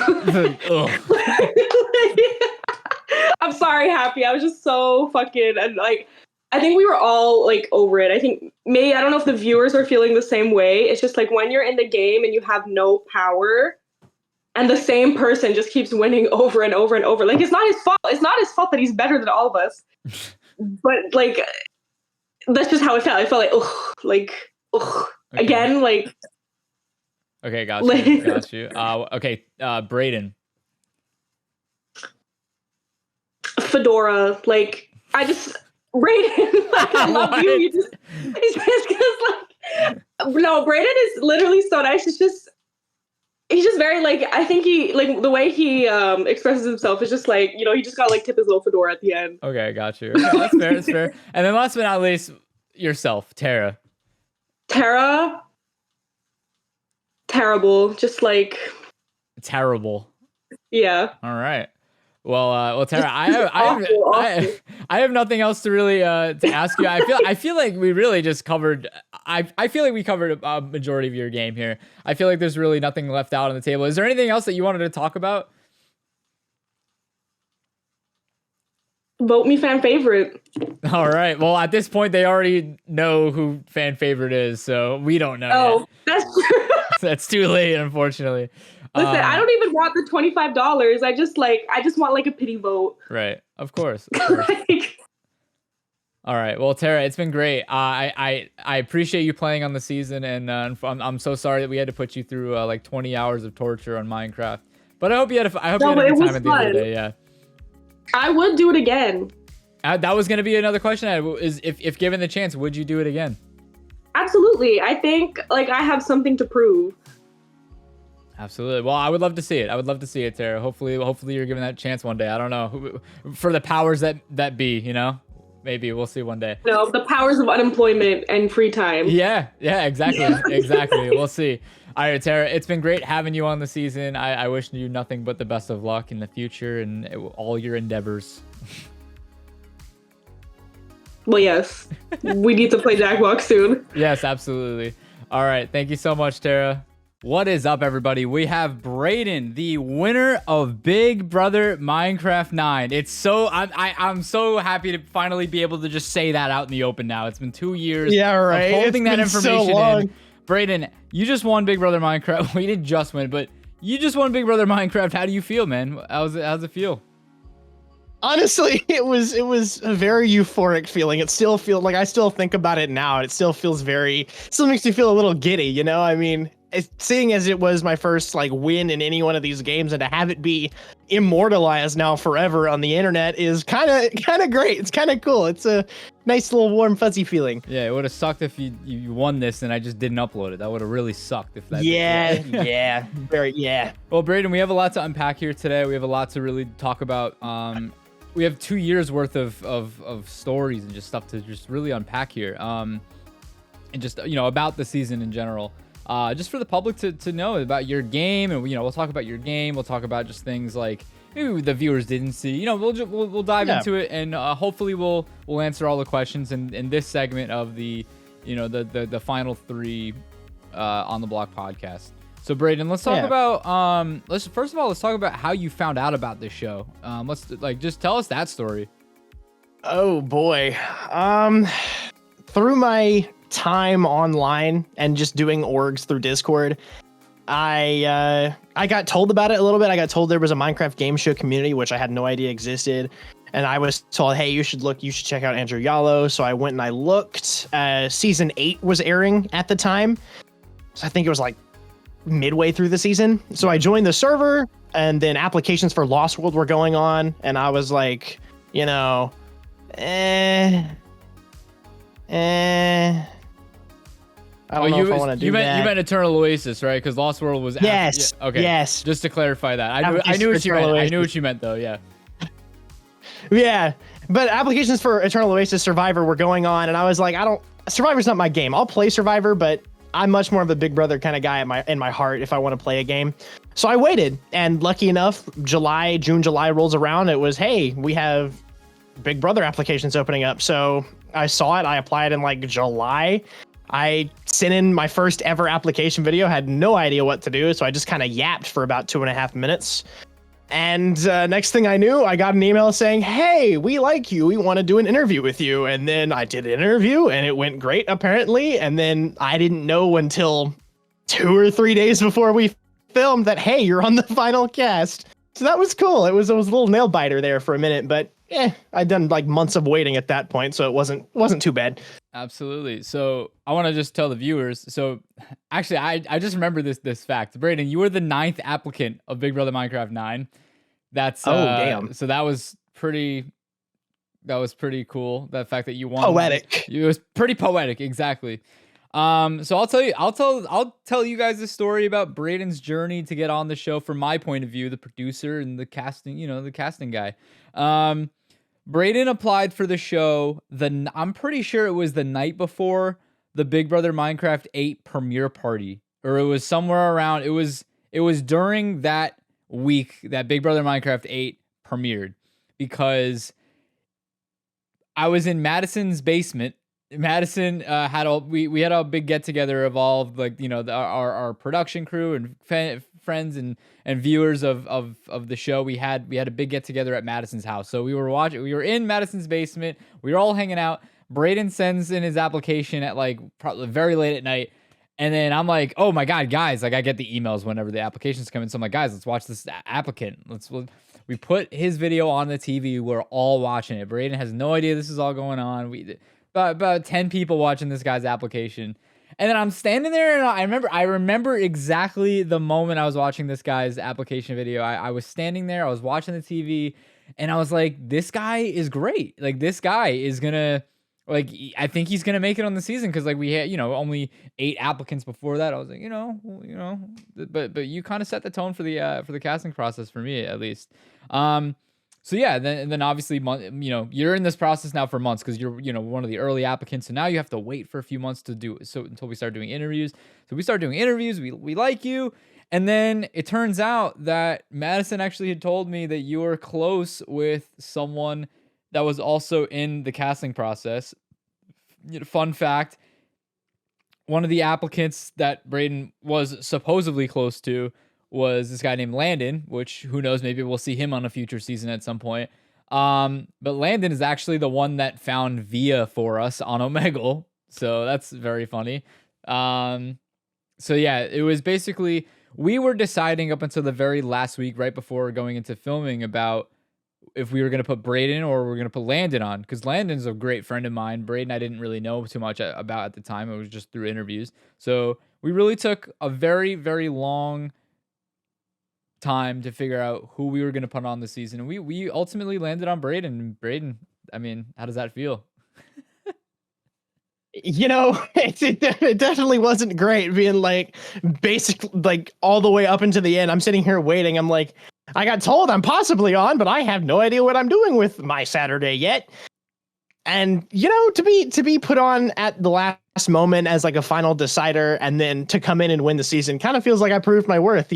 I'm sorry, Happy. I was just so fucking and like. I think we were all like over it. I think maybe, I don't know if the viewers are feeling the same way. It's just like when you're in the game and you have no power and the same person just keeps winning over and over and over. Like, it's not his fault. It's not his fault that he's better than all of us. But like, that's just how it felt. I felt like, ugh, Okay. again, like. Okay, got you. Got you. Okay, Brayden. Fedora, like, Brayden, like, I love you. It's just because, like, no, Brayden is literally so nice. He's just very, like, I think he, like, the way he expresses himself is just like, he just gotta, like, tip his little fedora at the end. Okay, got you. Okay, that's fair. That's fair. And then last but not least, yourself, Tara. Tara, terrible. Just like, terrible. Yeah. All right. Well, Tara, I have nothing else to really to ask you. I feel like we really just covered. I feel like we covered a majority of your game here. I feel like there's really nothing left out on the table. Is there anything else that you wanted to talk about? Vote me fan favorite. All right. Well, at this point, they already know who fan favorite is, so we don't know. Oh, yet. that's true. That's too late, unfortunately. Listen, I don't even want the $25. I just want like a pity vote. Right. Of course. Of course. All right. Well, Tara, it's been great. I appreciate you playing on the season, and I'm so sorry that we had to put you through like 20 hours of torture on Minecraft. But I hope you had a good time at the end of the day. Yeah. I would do it again. That was going to be another question. Is if given the chance, would you do it again? Absolutely. I think like I have something to prove. Absolutely. Well, I would love to see it. I would love to see it, Tara. Hopefully you're given that chance one day. I don't know. For the powers that be, maybe we'll see one day. No, the powers of unemployment and free time. Yeah, exactly. Exactly. We'll see. All right, Tara, it's been great having you on the season. I wish you nothing but the best of luck in the future and all your endeavors. Well, yes. We need to play Jackbox soon. Yes, absolutely. All right. Thank you so much, Tara. What is up, everybody? We have Brayden, the winner of Big Brother Minecraft 9. I'm so happy to finally be able to just say that out in the open now. It's been 2 years of holding that information in. Brayden, you just won Big Brother Minecraft. We didn't just win, but you just won Big Brother Minecraft. How do you feel, man? How's it feel? Honestly, it was a very euphoric feeling. It still feels like I still think about it now. It still feels still makes me feel a little giddy, I mean, seeing as it was my first like win in any one of these games, and to have it be immortalized now forever on the internet is kind of great. It's kind of cool. It's a nice little warm fuzzy feeling. Yeah, it would have sucked if you won this and I just didn't upload it. That would have really sucked if that. Yeah. Well, Brayden, we have a lot to unpack here today. We have a lot to really talk about. We have 2 years worth of stories and just stuff to just really unpack here. And just about the season in general. Just for the public to know about your game, and we'll talk about your game. We'll talk about just things like maybe the viewers didn't see. We'll dive into it, and hopefully we'll answer all the questions in this segment of the the final 3 on the block podcast. So Brayden, let's talk about let's talk about how you found out about this show. Let's just tell us that story. Oh boy, through my time online and just doing orgs through Discord, I got told about it a little bit. I got told there was a Minecraft game show community, which I had no idea existed. And I was told, hey, you should check out Andrew Yalo. So I went and I looked. Season 8 was airing at the time. So I think it was like midway through the season. So I joined the server, and then applications for Lost World were going on. And I was like, I don't know if I want to do that. You meant Eternal Oasis, right? Because Lost World was yes. Okay. Yes. Just to clarify that, I knew what you meant. I knew what you meant, though. Yeah. Yeah, but applications for Eternal Oasis Survivor were going on, and I was like, Survivor's not my game. I'll play Survivor, but I'm much more of a Big Brother kind of guy in my heart if I want to play a game. So I waited, and lucky enough, June, July rolls around. It was, hey, we have Big Brother applications opening up. So I saw it. I applied in like July. I sent in my first ever application video, had no idea what to do. So I just kind of yapped for about 2.5 minutes. And next thing I knew, I got an email saying, "Hey, we like you. We want to do an interview with you." And then I did an interview, and it went great, apparently. And then I didn't know until 2 or 3 days before we filmed that, hey, you're on the final cast. So that was cool. It was a little nail biter there for a minute, but I'd done like months of waiting at that point, so it wasn't too bad. Absolutely. So I want to just tell the viewers. So actually, I just remember this fact. Brayden, you were the 9th applicant of Big Brother Minecraft 9. That's damn. So that was pretty cool. The fact that you won. Poetic. It was pretty poetic, exactly. So I'll tell you guys this story about Brayden's journey to get on the show from my point of view, the producer and the casting, the casting guy. Brayden applied for the show I'm pretty sure it was the night before the Big Brother Minecraft 8 premiere party, or it was somewhere around. It was during that week that Big Brother Minecraft 8 premiered, because I was in Madison's basement. Madison we had a big get together of all of, like, our production crew and friends and viewers of the show. We had a big get together at Madison's house. So we were in Madison's basement. We were all hanging out. Brayden sends in his application at like probably very late at night. And then I'm like, oh my God, guys, like I get the emails whenever the applications come in. So I'm like, guys, let's watch this applicant. We put his video on the TV. We're all watching it. Brayden has no idea this is all going on. About 10 people watching this guy's application. And then I'm standing there, and I remember exactly the moment I was watching this guy's application video. I was standing there, I was watching the TV, and I was like, this guy is great. Like, this guy is gonna, like, I think he's gonna make it on the season, because like we had, only 8 applicants before that. I was like, but you kind of set the tone for the casting process for me, at least. So yeah, then obviously, you're in this process now for months, because you're, one of the early applicants. So now you have to wait for a few months to do it. So until we start doing interviews. So we start doing interviews. We like you. And then it turns out that Madison actually had told me that you were close with someone that was also in the casting process. Fun fact, one of the applicants that Brayden was supposedly close to was this guy named Landon, which, who knows, maybe we'll see him on a future season at some point. But Landon is actually the one that found Via for us on Omegle. So that's very funny. So yeah, it was basically, we were deciding up until the very last week, right before going into filming, about if we were going to put Brayden or we were going to put Landon on, because Landon's a great friend of mine. Brayden I didn't really know too much about at the time. It was just through interviews. So we really took a very, very long time to figure out who we were going to put on the season, and we ultimately landed on Brayden. Brayden, I mean, how does that feel? It definitely wasn't great being like basically like all the way up into the end. I'm sitting here waiting. I'm like, I got told I'm possibly on, but I have no idea what I'm doing with my Saturday yet. And to be put on at the last moment as like a final decider, and then to come in and win the season, kind of feels like I proved my worth.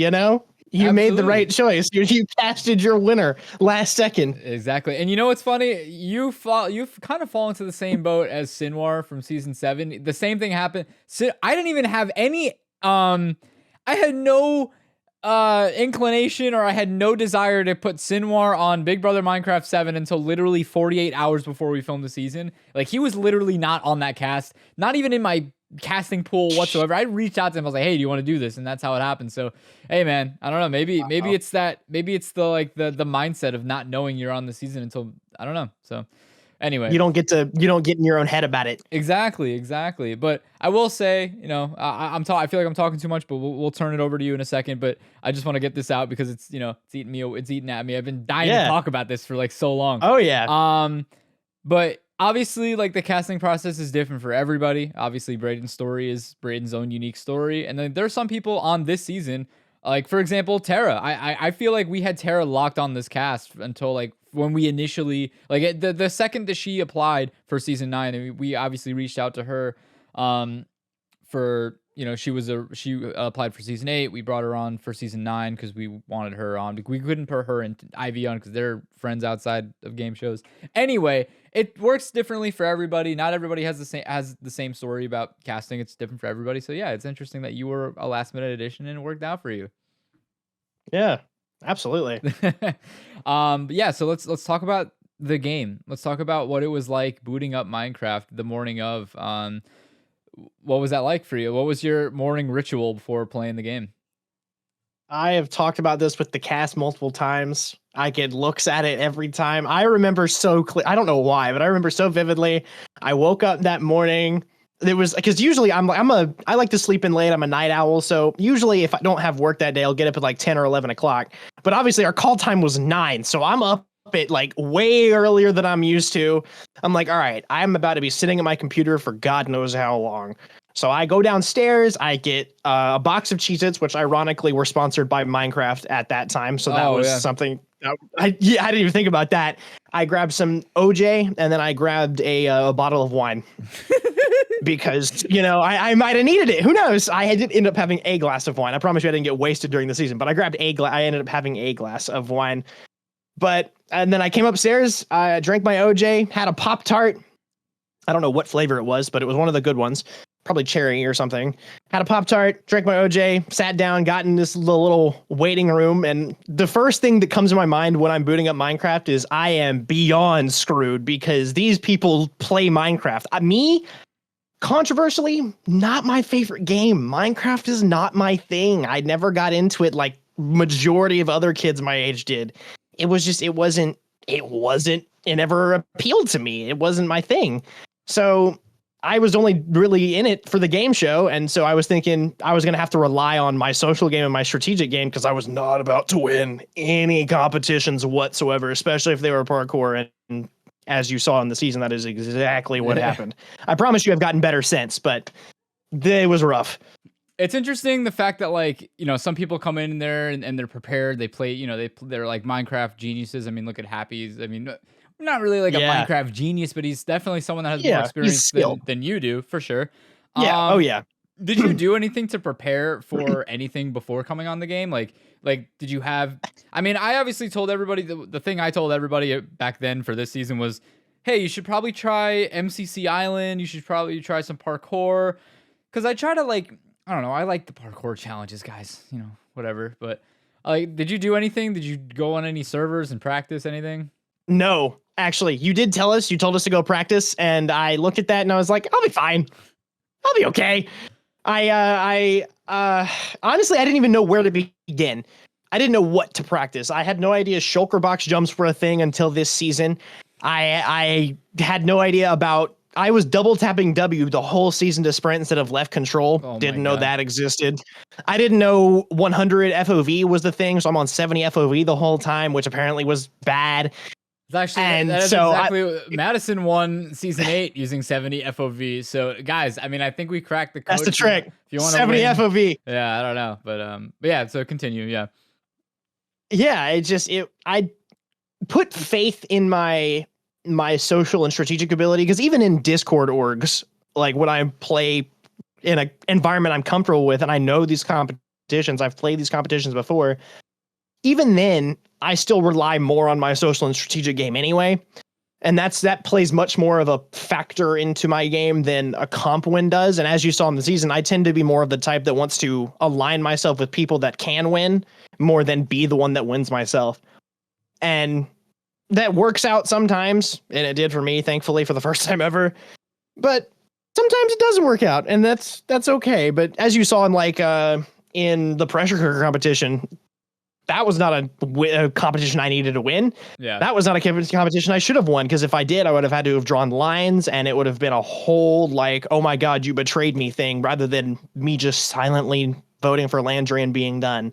You Absolutely. Made the right choice. You casted your winner last second. Exactly. And what's funny? You've kind of fallen into the same boat as Sinwar from season 7. The same thing happened. I didn't even have any I had no inclination, or I had no desire to put Sinwar on Big Brother Minecraft 7 until literally 48 hours before we filmed the season. Like, he was literally not on that cast, not even in my casting pool whatsoever. I reached out to him. I was like, hey, do you want to do this? And that's how it happened. So, hey man, I don't know. Maybe it's the the mindset of not knowing you're on the season until, I don't know. So anyway, you don't get in your own head about it. Exactly. But I will say, I feel like I'm talking too much, but we'll turn it over to you in a second. But I just want to get this out because it's eating at me. I've been dying to talk about this for like so long. Oh yeah. But obviously, like, the casting process is different for everybody. Obviously, Brayden's story is Brayden's own unique story. And then there's some people on this season, like, for example, Tara. I feel like we had Tara locked on this cast until, like, when we initially, like, the second that she applied for season 9, and we obviously reached out to her for, she applied for season 8. We brought her on for season 9 because we wanted her on. We couldn't put her and Ivy on because they're friends outside of game shows. Anyway, it works differently for everybody. Not everybody has the same story about casting. It's different for everybody. So yeah, it's interesting that you were a last minute addition and it worked out for you. Yeah. Absolutely. Yeah, so let's talk about the game. Let's talk about what it was like booting up Minecraft the morning of. What was that like for you? What was your morning ritual before playing the game? I have talked about this with the cast multiple times. I get looks at it every time. I remember so clear. I don't know why, but I remember so vividly. I woke up that morning. It was because usually I like to sleep in late. I'm a night owl. So usually if I don't have work that day, I'll get up at like 10 or 11 o'clock. But obviously our call time was 9. So I'm up at like way earlier than I'm used to. I'm like, all right, I'm about to be sitting at my computer for God knows how long. So I go downstairs, I get a box of Cheez-Its, which ironically were sponsored by Minecraft at that time. So that was something I didn't even think about that. I grabbed some OJ and then I grabbed a bottle of wine because, I might have needed it. Who knows? I did end up having a glass of wine. I promise you I didn't get wasted during the season, but I grabbed I ended up having a glass of wine. And then I came upstairs, I drank my OJ, had a Pop-Tart. I don't know what flavor it was, but it was one of the good ones. Probably cherry or something. Had a Pop-Tart, drank my OJ, sat down, got in this little waiting room. And the first thing that comes to my mind when I'm booting up Minecraft is I am beyond screwed because these people play Minecraft. Me, controversially, not my favorite game. Minecraft is not my thing. I never got into it like majority of other kids my age did. It never appealed to me. It wasn't my thing. So I was only really in it for the game show. And so I was thinking I was going to have to rely on my social game and my strategic game because I was not about to win any competitions whatsoever, especially if they were parkour. And as you saw in the season, that is exactly what happened. I promise you I've gotten better since, but it was rough. It's interesting the fact that some people come in there and they're prepared. They play, they're like Minecraft geniuses. I mean, look at Happy's. I mean, not really like a Minecraft genius, but he's definitely someone that has more experience than you do, for sure. Yeah. Did you do anything to prepare for anything before coming on the game? Like, did you have? I mean, I obviously told everybody the thing I told everybody back then for this season was, hey, you should probably try MCC Island. You should probably try some parkour, because I try to I don't know. I like the parkour challenges, guys. Whatever. But did you do anything? Did you go on any servers and practice anything? No, actually, you did tell us. You told us to go practice, and I looked at that and I was like, I'll be fine. I'll be okay. I honestly, I didn't even know where to begin. I didn't know what to practice. I had no idea shulker box jumps were a thing until this season. I had no idea about. I was double tapping W the whole season to sprint instead of left control. Didn't know that existed. I didn't know 100 FOV was the thing, so I'm on 70 FOV the whole time, which apparently was bad. Actually, that is exactly Madison won season 8 using 70 FOV. So guys, I mean, I think we cracked the code. That's the trick. If you want 70 FOV. Yeah, I don't know, but yeah. So continue. Yeah. Yeah, I put faith in my social and strategic ability, because even in Discord orgs, like when I play in an environment I'm comfortable with and I know these competitions, I've played these competitions before. Even then, I still rely more on my social and strategic game anyway. And that plays much more of a factor into my game than a comp win does. And as you saw in the season, I tend to be more of the type that wants to align myself with people that can win more than be the one that wins myself. And that works out sometimes. And it did for me, thankfully, for the first time ever. But sometimes it doesn't work out, and that's okay. But as you saw in the pressure cooker competition, that was not a competition I needed to win. Yeah. That was not a competition I should have won, because if I did, I would have had to have drawn lines, and it would have been a whole oh my God, you betrayed me thing, rather than me just silently voting for Landry and being done.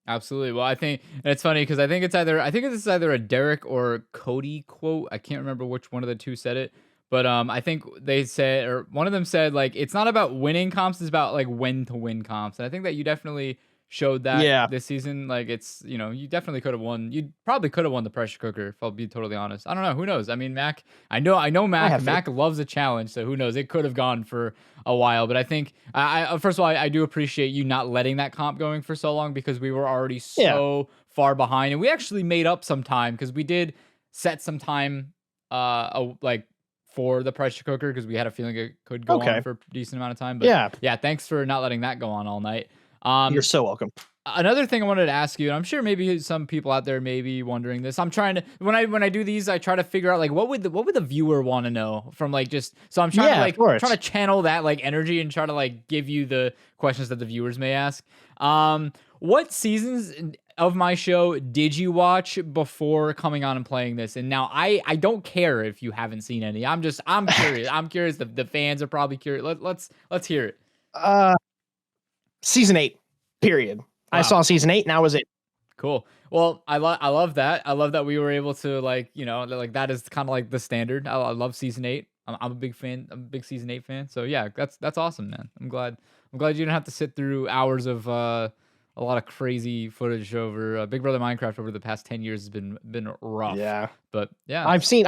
Absolutely. Well, I think it's funny because I think it's either a Derek or Cody quote. I can't remember which one of the two said it, but I think they said, or one of them said, it's not about winning comps, it's about when to win comps. And I think that you definitely showed that this season. It's, you definitely could have won. You probably could have won the pressure cooker, if I'll be totally honest. I don't know. Who knows? I mean, Mac, I know Mac loves a challenge, so who knows? It could have gone for a while, but I think I first of all, I do appreciate you not letting that comp going for so long, because we were already so far behind, and we actually made up some time because we did set some time for the pressure cooker, because we had a feeling it could go on for a decent amount of time. But yeah, thanks for not letting that go on all night. You're so welcome. Another thing I wanted to ask you, and I'm sure maybe some people out there may be wondering this. I'm trying to when I do these, I try to figure out like what would the viewer want to know from like just so I'm trying to like trying to channel that like energy and try to like give you the questions that the viewers may ask. What seasons of my show did you watch before coming on and playing this? And now I don't care if you haven't seen any. I'm curious. I'm curious. The fans are probably curious. Let's hear it. Season 8. Period. Wow. I saw season 8 and that was it. Cool. Well, I love that. I love that we were able to like, you know, like that is kind of like the standard. I love season 8. I'm a big fan. I'm a big season 8 fan. So yeah, that's awesome, man. I'm glad you didn't have to sit through hours of a lot of crazy footage over Big Brother Minecraft over the past 10 years has been rough. Yeah. But yeah. I've seen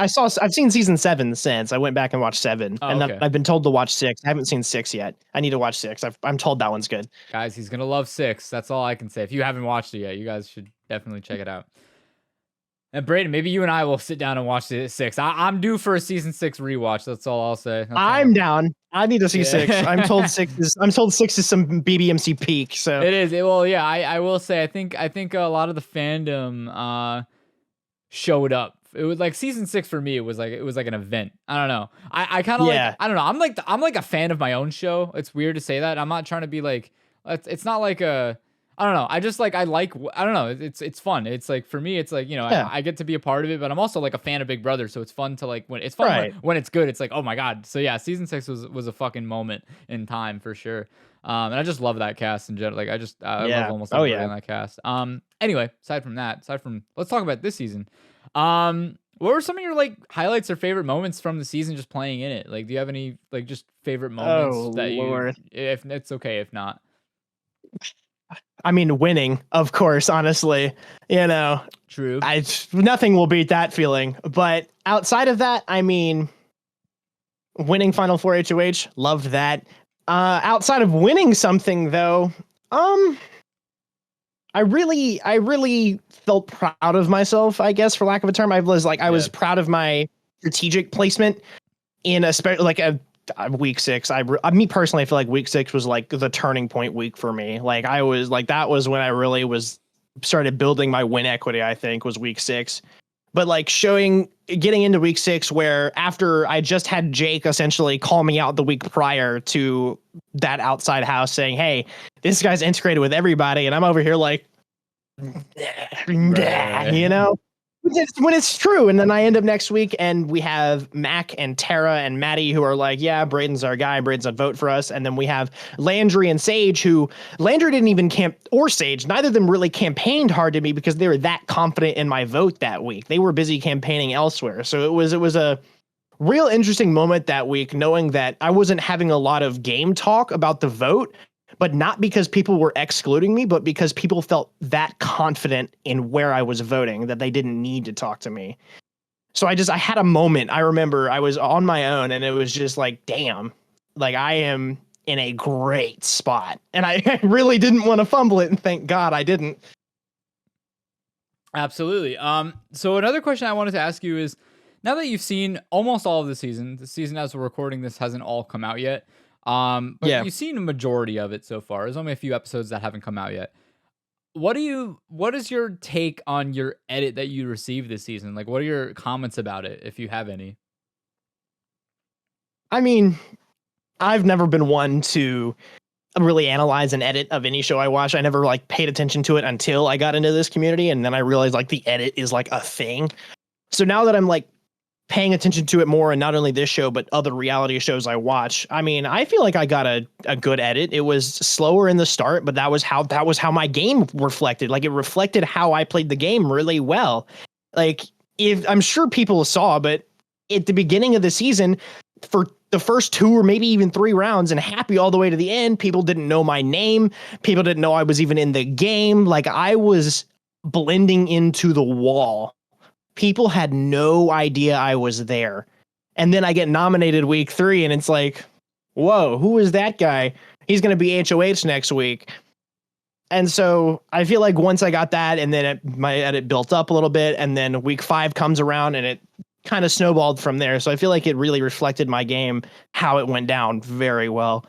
season 7 since. I went back and watched 7. And okay. I've been told to watch 6. I haven't seen 6 yet. I need to watch 6. I'm told that one's good. Guys, he's going to love 6. That's all I can say. If you haven't watched it yet, you guys should definitely check it out. And Brayden, maybe you and I will sit down and watch 6. I'm due for a season 6 rewatch. That's all I'll say. I'm down. I need to see 6. I'm told 6 is some BBMC peak. So it is. Well, yeah. I will say. I think a lot of the fandom showed up. It was like season 6 for me. It was like an event. I don't know. I kind of like. I don't know. I'm like a fan of my own show. It's weird to say that. I'm not trying to be like. It's not like a. I don't know. I just like, I don't know. It's fun. It's like, for me, it's like, you know, I get to be a part of it, but I'm also like a fan of Big Brother. So it's fun to like, when it's fun when it's good, it's like, oh my God. So yeah, season 6 was a fucking moment in time for sure. And I just love that cast in general. Like I love almost everybody on that cast. Anyway, aside from let's talk about this season. What were some of your like highlights or favorite moments from the season just playing in it? Like, do you have any like just favorite moments if it's okay, if not? I mean, winning, of course, honestly, you know, true. Nothing will beat that feeling. But outside of that, I mean, winning Final Four HOH, loved that. Outside of winning something, though, I really felt proud of myself, I guess, for lack of a term. I was proud of my strategic placement in week 6. Me personally, I feel like week 6 was like the turning point week for me. Like I was like, that was when I really started building my win equity, I think, was week 6. But like getting into week 6, where after I just had Jake essentially call me out the week prior to that outside house saying, hey, this guy's integrated with everybody. And I'm over here like, you know, when it's true. And then I end up next week and we have Mac and Tara and Maddie who are like, yeah, Brayden's our guy. Brayden's a vote for us. And then we have Landry and Sage, who Landry didn't even or Sage. Neither of them really campaigned hard to me because they were that confident in my vote that week. They were busy campaigning elsewhere. So it was a real interesting moment that week, knowing that I wasn't having a lot of game talk about the vote, but not because people were excluding me, but because people felt that confident in where I was voting that they didn't need to talk to me. So I had a moment. I remember I was on my own and it was just like, damn, like I am in a great spot. And I really didn't want to fumble it. And thank God I didn't. Absolutely. So another question I wanted to ask you is, now that you've seen almost all of the season as we're recording this hasn't all come out yet. But you've seen a majority of it so far. There's only a few episodes that haven't come out yet. What is your take on your edit that you received this season? Like, what are your comments about it, if you have any? I mean, I've never been one to really analyze an edit of any show I watch. I never like paid attention to it until I got into this community. And then I realized like the edit is like a thing. So now that I'm like paying attention to it more, and not only this show, but other reality shows I watch, I mean, I feel like I got a good edit. It was slower in the start, but that was how my game reflected. Like it reflected how I played the game really well. Like I'm sure people saw, but at the beginning of the season, for the first 2 or maybe even 3 rounds and happy all the way to the end, people didn't know my name. People didn't know I was even in the game. Like I was blending into the wall. People had no idea I was there. And then I get nominated week 3 and it's like, whoa, who is that guy? He's going to be HOH next week. And so I feel like once I got that, and then my edit built up a little bit, and then week 5 comes around and it kind of snowballed from there. So I feel like it really reflected my game, how it went down very well.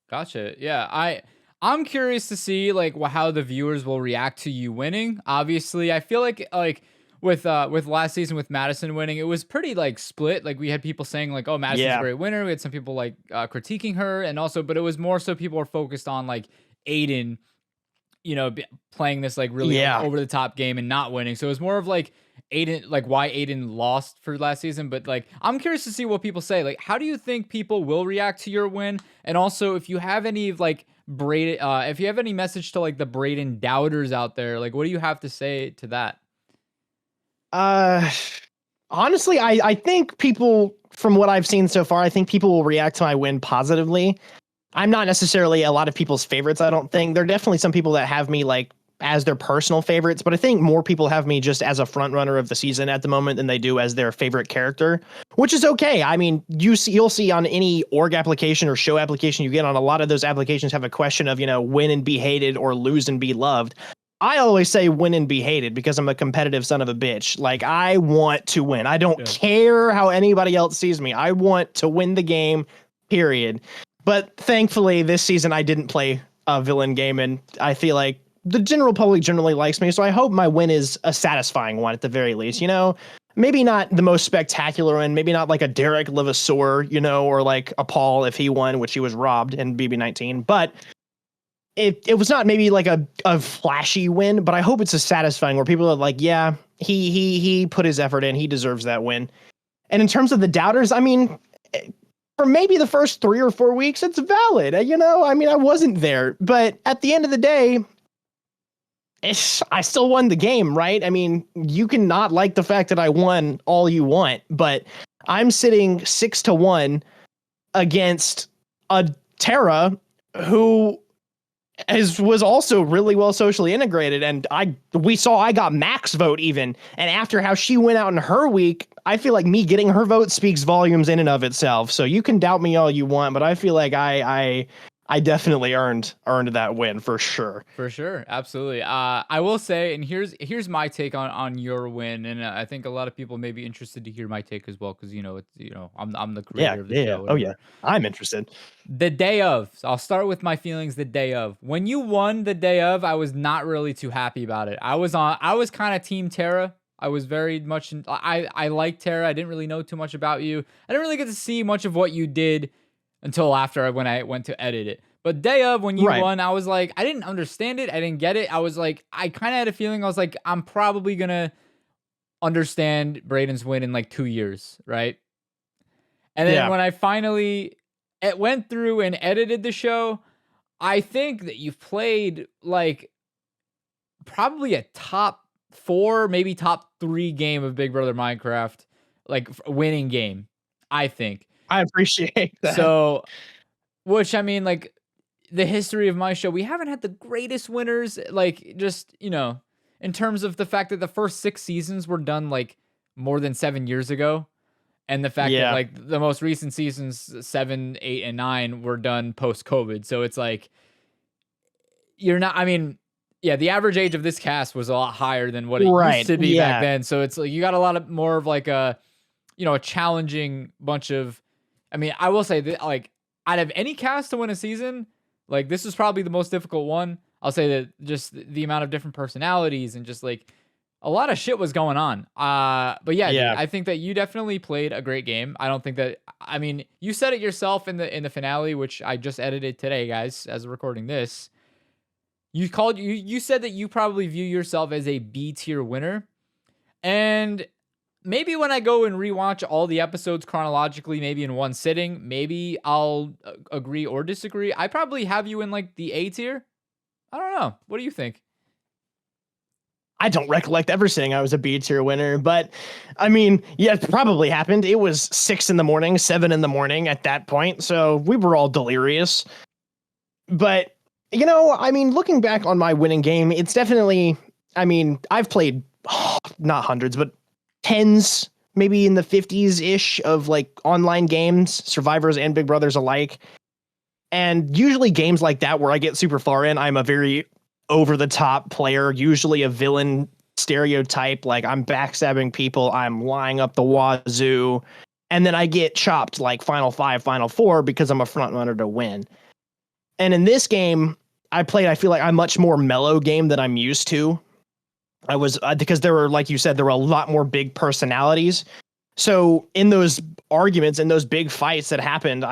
Gotcha. Yeah. I'm curious to see like how the viewers will react to you winning. Obviously, I feel like with last season with Madison winning, it was pretty like split. Like we had people saying like, "Oh, Madison's a Yeah. great winner." We had some people like critiquing her, and also, but it was more so people were focused on like Aiden, playing this like really Yeah. over the top game and not winning. So it was more of like Aiden, like why Aiden lost for last season. But like, I'm curious to see what people say. Like, how do you think people will react to your win? And also, if you have any like Brayden, if you have any message to like the Brayden doubters out there, like, what do you have to say to that? Honestly, I think people, from what I've seen so far, I think people will react to my win positively. I'm not necessarily a lot of people's favorites, I don't think. There are definitely some people that have me like as their personal favorites, but I think more people have me just as a front runner of the season at the moment than they do as their favorite character, which is okay. I mean, you'll see on any org application or show application you get on, a lot of those applications have a question of, win and be hated or lose and be loved. I always say win and be hated because I'm a competitive son of a bitch. Like, I want to win. I don't care how anybody else sees me. I want to win the game, period. But thankfully, this season I didn't play a villain game, and I feel like the general public generally likes me. So I hope my win is a satisfying one at the very least. Maybe not the most spectacular one, maybe not like a Derek Levasseur, or like a Paul if he won, which he was robbed in BB19. But it was not maybe like a flashy win, but I hope it's a satisfying where people are like, yeah, he put his effort in, he deserves that win. And in terms of the doubters, I mean, for maybe the first 3 or 4 weeks, it's valid. I wasn't there, but at the end of the day, I still won the game, right? I mean, you can not like the fact that I won all you want, but I'm sitting 6-1 against a Terra who was also really well socially integrated, and I got max vote even. And after how she went out in her week, I feel like me getting her vote speaks volumes in and of itself. So you can doubt me all you want, but I feel like I definitely earned that win for sure. For sure, absolutely. I will say, and here's my take on your win, and I think a lot of people may be interested to hear my take as well, because I'm the creator of the show. Oh yeah, I'm interested. The day of, so I'll start with my feelings. The day of, when you won the day of, I was not really too happy about it. I was kind of team Terra. I was very much. I like Terra. I didn't really know too much about you. I didn't really get to see much of what you did until after when I went to edit it. But day of, when you won, I was like, I didn't understand it. I didn't get it. I was like, I kind of had a feeling. I was like, I'm probably going to understand Brayden's win in like 2 years, right? And then when I finally went through and edited the show, I think that you've played like probably a top 4, maybe top 3 game of Big Brother Minecraft, like winning game, I think. I appreciate that. So, which I mean, like, the history of my show, we haven't had the greatest winners, like, just, in terms of the fact that the first 6 seasons were done like more than 7 years ago. And the fact that like the most recent seasons, 7, 8, and 9 were done post-COVID. So it's like, the average age of this cast was a lot higher than what it used to be back then. So it's like, you got a lot of more of like a challenging bunch of, I will say that like out of any cast to win a season, like this is probably the most difficult one. I'll say that just the amount of different personalities and just like a lot of shit was going on. But yeah, dude, I think that you definitely played a great game. I don't think that, you said it yourself in the finale, which I just edited today, guys, as we're recording this. You said that you probably view yourself as a B tier winner. And maybe when I go and rewatch all the episodes chronologically, maybe in one sitting, maybe I'll agree or disagree. I probably have you in like the A tier. I don't know. What do you think? I don't recollect ever saying I was a B tier winner, but it probably happened. It was 6 a.m, 7 a.m. at that point. So we were all delirious. But, looking back on my winning game, it's definitely, I've played not hundreds, but tens, maybe in the 50s ish of like online games, survivors and Big Brothers alike. And usually games like that where I get super far in, I'm a very over the top player, usually a villain stereotype. Like I'm backstabbing people, I'm lying up the wazoo, and then I get chopped like final 5, final 4 because I'm a front runner to win. And in this game, I feel like a much more mellow game than I'm used to. I was because there were, like you said, there were a lot more big personalities. So in those arguments and those big fights that happened,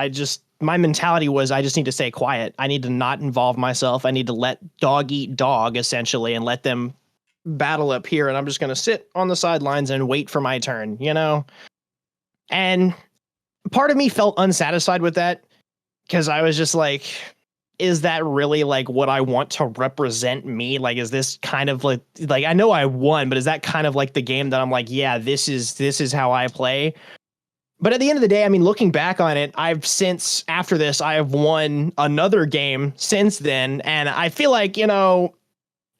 my mentality was I just need to stay quiet. I need to not involve myself. I need to let dog eat dog, essentially, and let them battle up here. And I'm just going to sit on the sidelines and wait for my turn, you know? And part of me felt unsatisfied with that because I was just like, is that really like what I want to represent me? Like, is this kind of like I know I won, but is that kind of like the game that I'm like, yeah, this is how I play? But at the end of the day, I mean, looking back on it, after this, I have won another game since then. And I feel like, you know,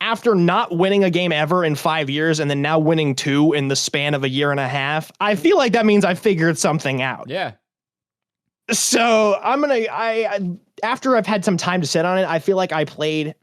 after not winning a game ever in 5 years and then now winning 2 in the span of a year and a half, I feel like that means I figured something out. Yeah. So after I've had some time to sit on it, I feel like I played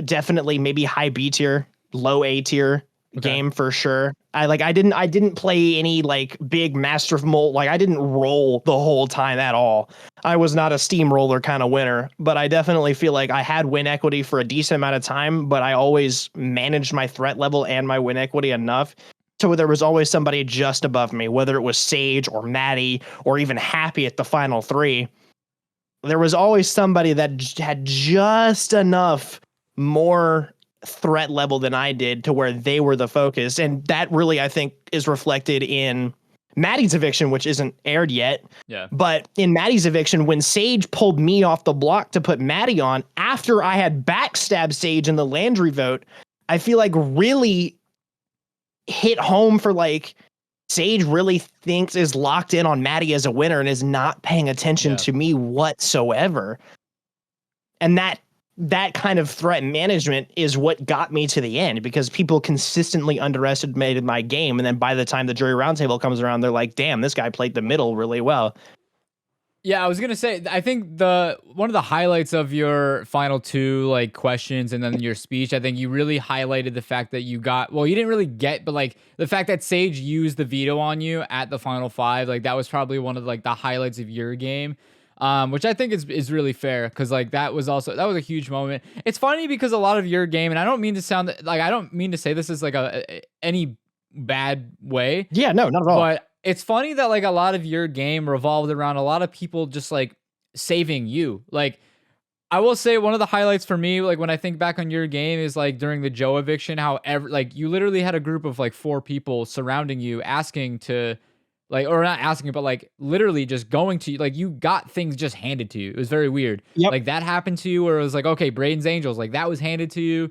definitely maybe high B tier, low A tier game for sure. I didn't play any like big master of mold. Like I didn't roll the whole time at all. I was not a steamroller kind of winner, but I definitely feel like I had win equity for a decent amount of time, but I always managed my threat level and my win equity enough to where there was always somebody just above me, whether it was Sage or Maddie or even Happy at the final 3. There was always somebody that had just enough more threat level than I did to where they were the focus. And that really, I think, is reflected in Maddie's eviction, which isn't aired yet. Yeah. But in Maddie's eviction, when Sage pulled me off the block to put Maddie on, after I had backstabbed Sage in the Landry vote, I feel like really hit home for like Sage really thinks is locked in on Maddie as a winner and is not paying attention to me whatsoever. And that kind of threat management is what got me to the end because people consistently underestimated my game. And then by the time the jury roundtable comes around, they're like, damn, this guy played the middle really well. Yeah, I was going to say, I think one of the highlights of your final 2 like questions and then your speech, I think you really highlighted the fact that you didn't really get, but like the fact that Sage used the veto on you at the final 5, like that was probably one of like the highlights of your game. Which I think is really fair because like that was a huge moment. It's funny because a lot of your game, and I don't mean to sound like I don't mean to say this is like any bad way. Yeah, no, not at all. But it's funny that like a lot of your game revolved around a lot of people just like saving you. Like I will say one of the highlights for me, like when I think back on your game, is like during the Joe eviction, like you literally had a group of like 4 people surrounding you, asking to. Like, or not asking, but like literally just going to you. Like you got things just handed to you. It was very weird. Yep. Like that happened to you where it was like, okay, Brayden's Angels, like that was handed to you.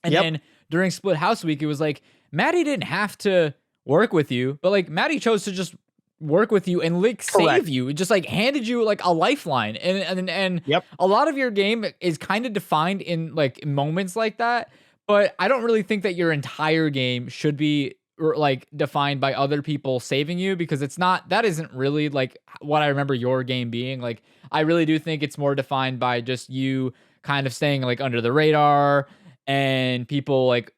And then during Split House Week, it was like, Maddie didn't have to work with you, but like Maddie chose to just work with you and like save you. It just like handed you like a lifeline. And a lot of your game is kind of defined in like moments like that. But I don't really think that your entire game should be like defined by other people saving you because that isn't really like what I remember your game being. Like I really do think it's more defined by just you kind of staying like under the radar and people like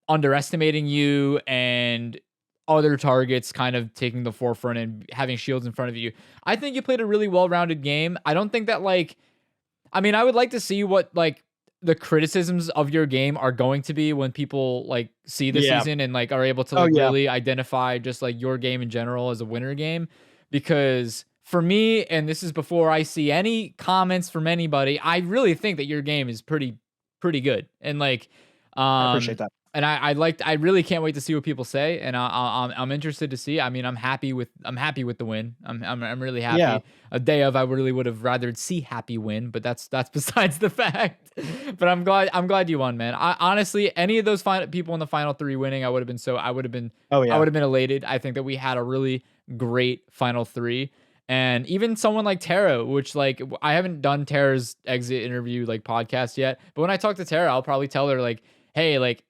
underestimating you and other targets kind of taking the forefront and having shields in front of you. I think you played a really well-rounded game. I don't think that like, I mean, I would like to see what like the criticisms of your game are going to be when people like see the season and like are able to like really identify just like your game in general as a winner game. Because for me, and this is before I see any comments from anybody, I really think that your game is pretty good. And like, I appreciate that. And I really can't wait to see what people say. And I'm interested to see. I mean, I'm happy with the win. I'm really happy. Yeah. A day of, I really would have rather see Happy win, but that's besides the fact. But I'm glad you won, man. Honestly, any of those people in the final 3 winning, I would have been elated. I think that we had a really great final 3. And even someone like Tara, which like I haven't done Tara's exit interview like podcast yet, but when I talk to Tara, I'll probably tell her like, hey, like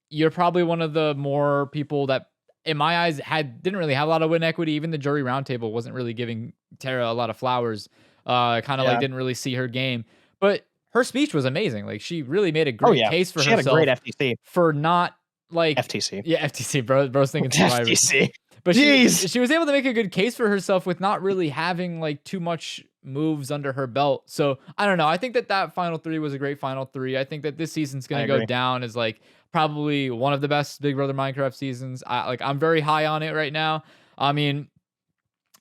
you're probably one of the more people that in my eyes didn't really have a lot of win equity. Even the jury roundtable wasn't really giving Tara a lot of flowers. Like didn't really see her game, but her speech was amazing. Like she really made a great case for herself. She had a great FTC for not like FTC. Yeah, FTC, bro's thinking Survivor. FTC. But she was able to make a good case for herself with not really having like too much moves under her belt. So I don't know. I think that final three was a great final three. I think that this season's going to go down as like probably one of the best Big Brother Minecraft seasons. I'm very high on it right now. I mean,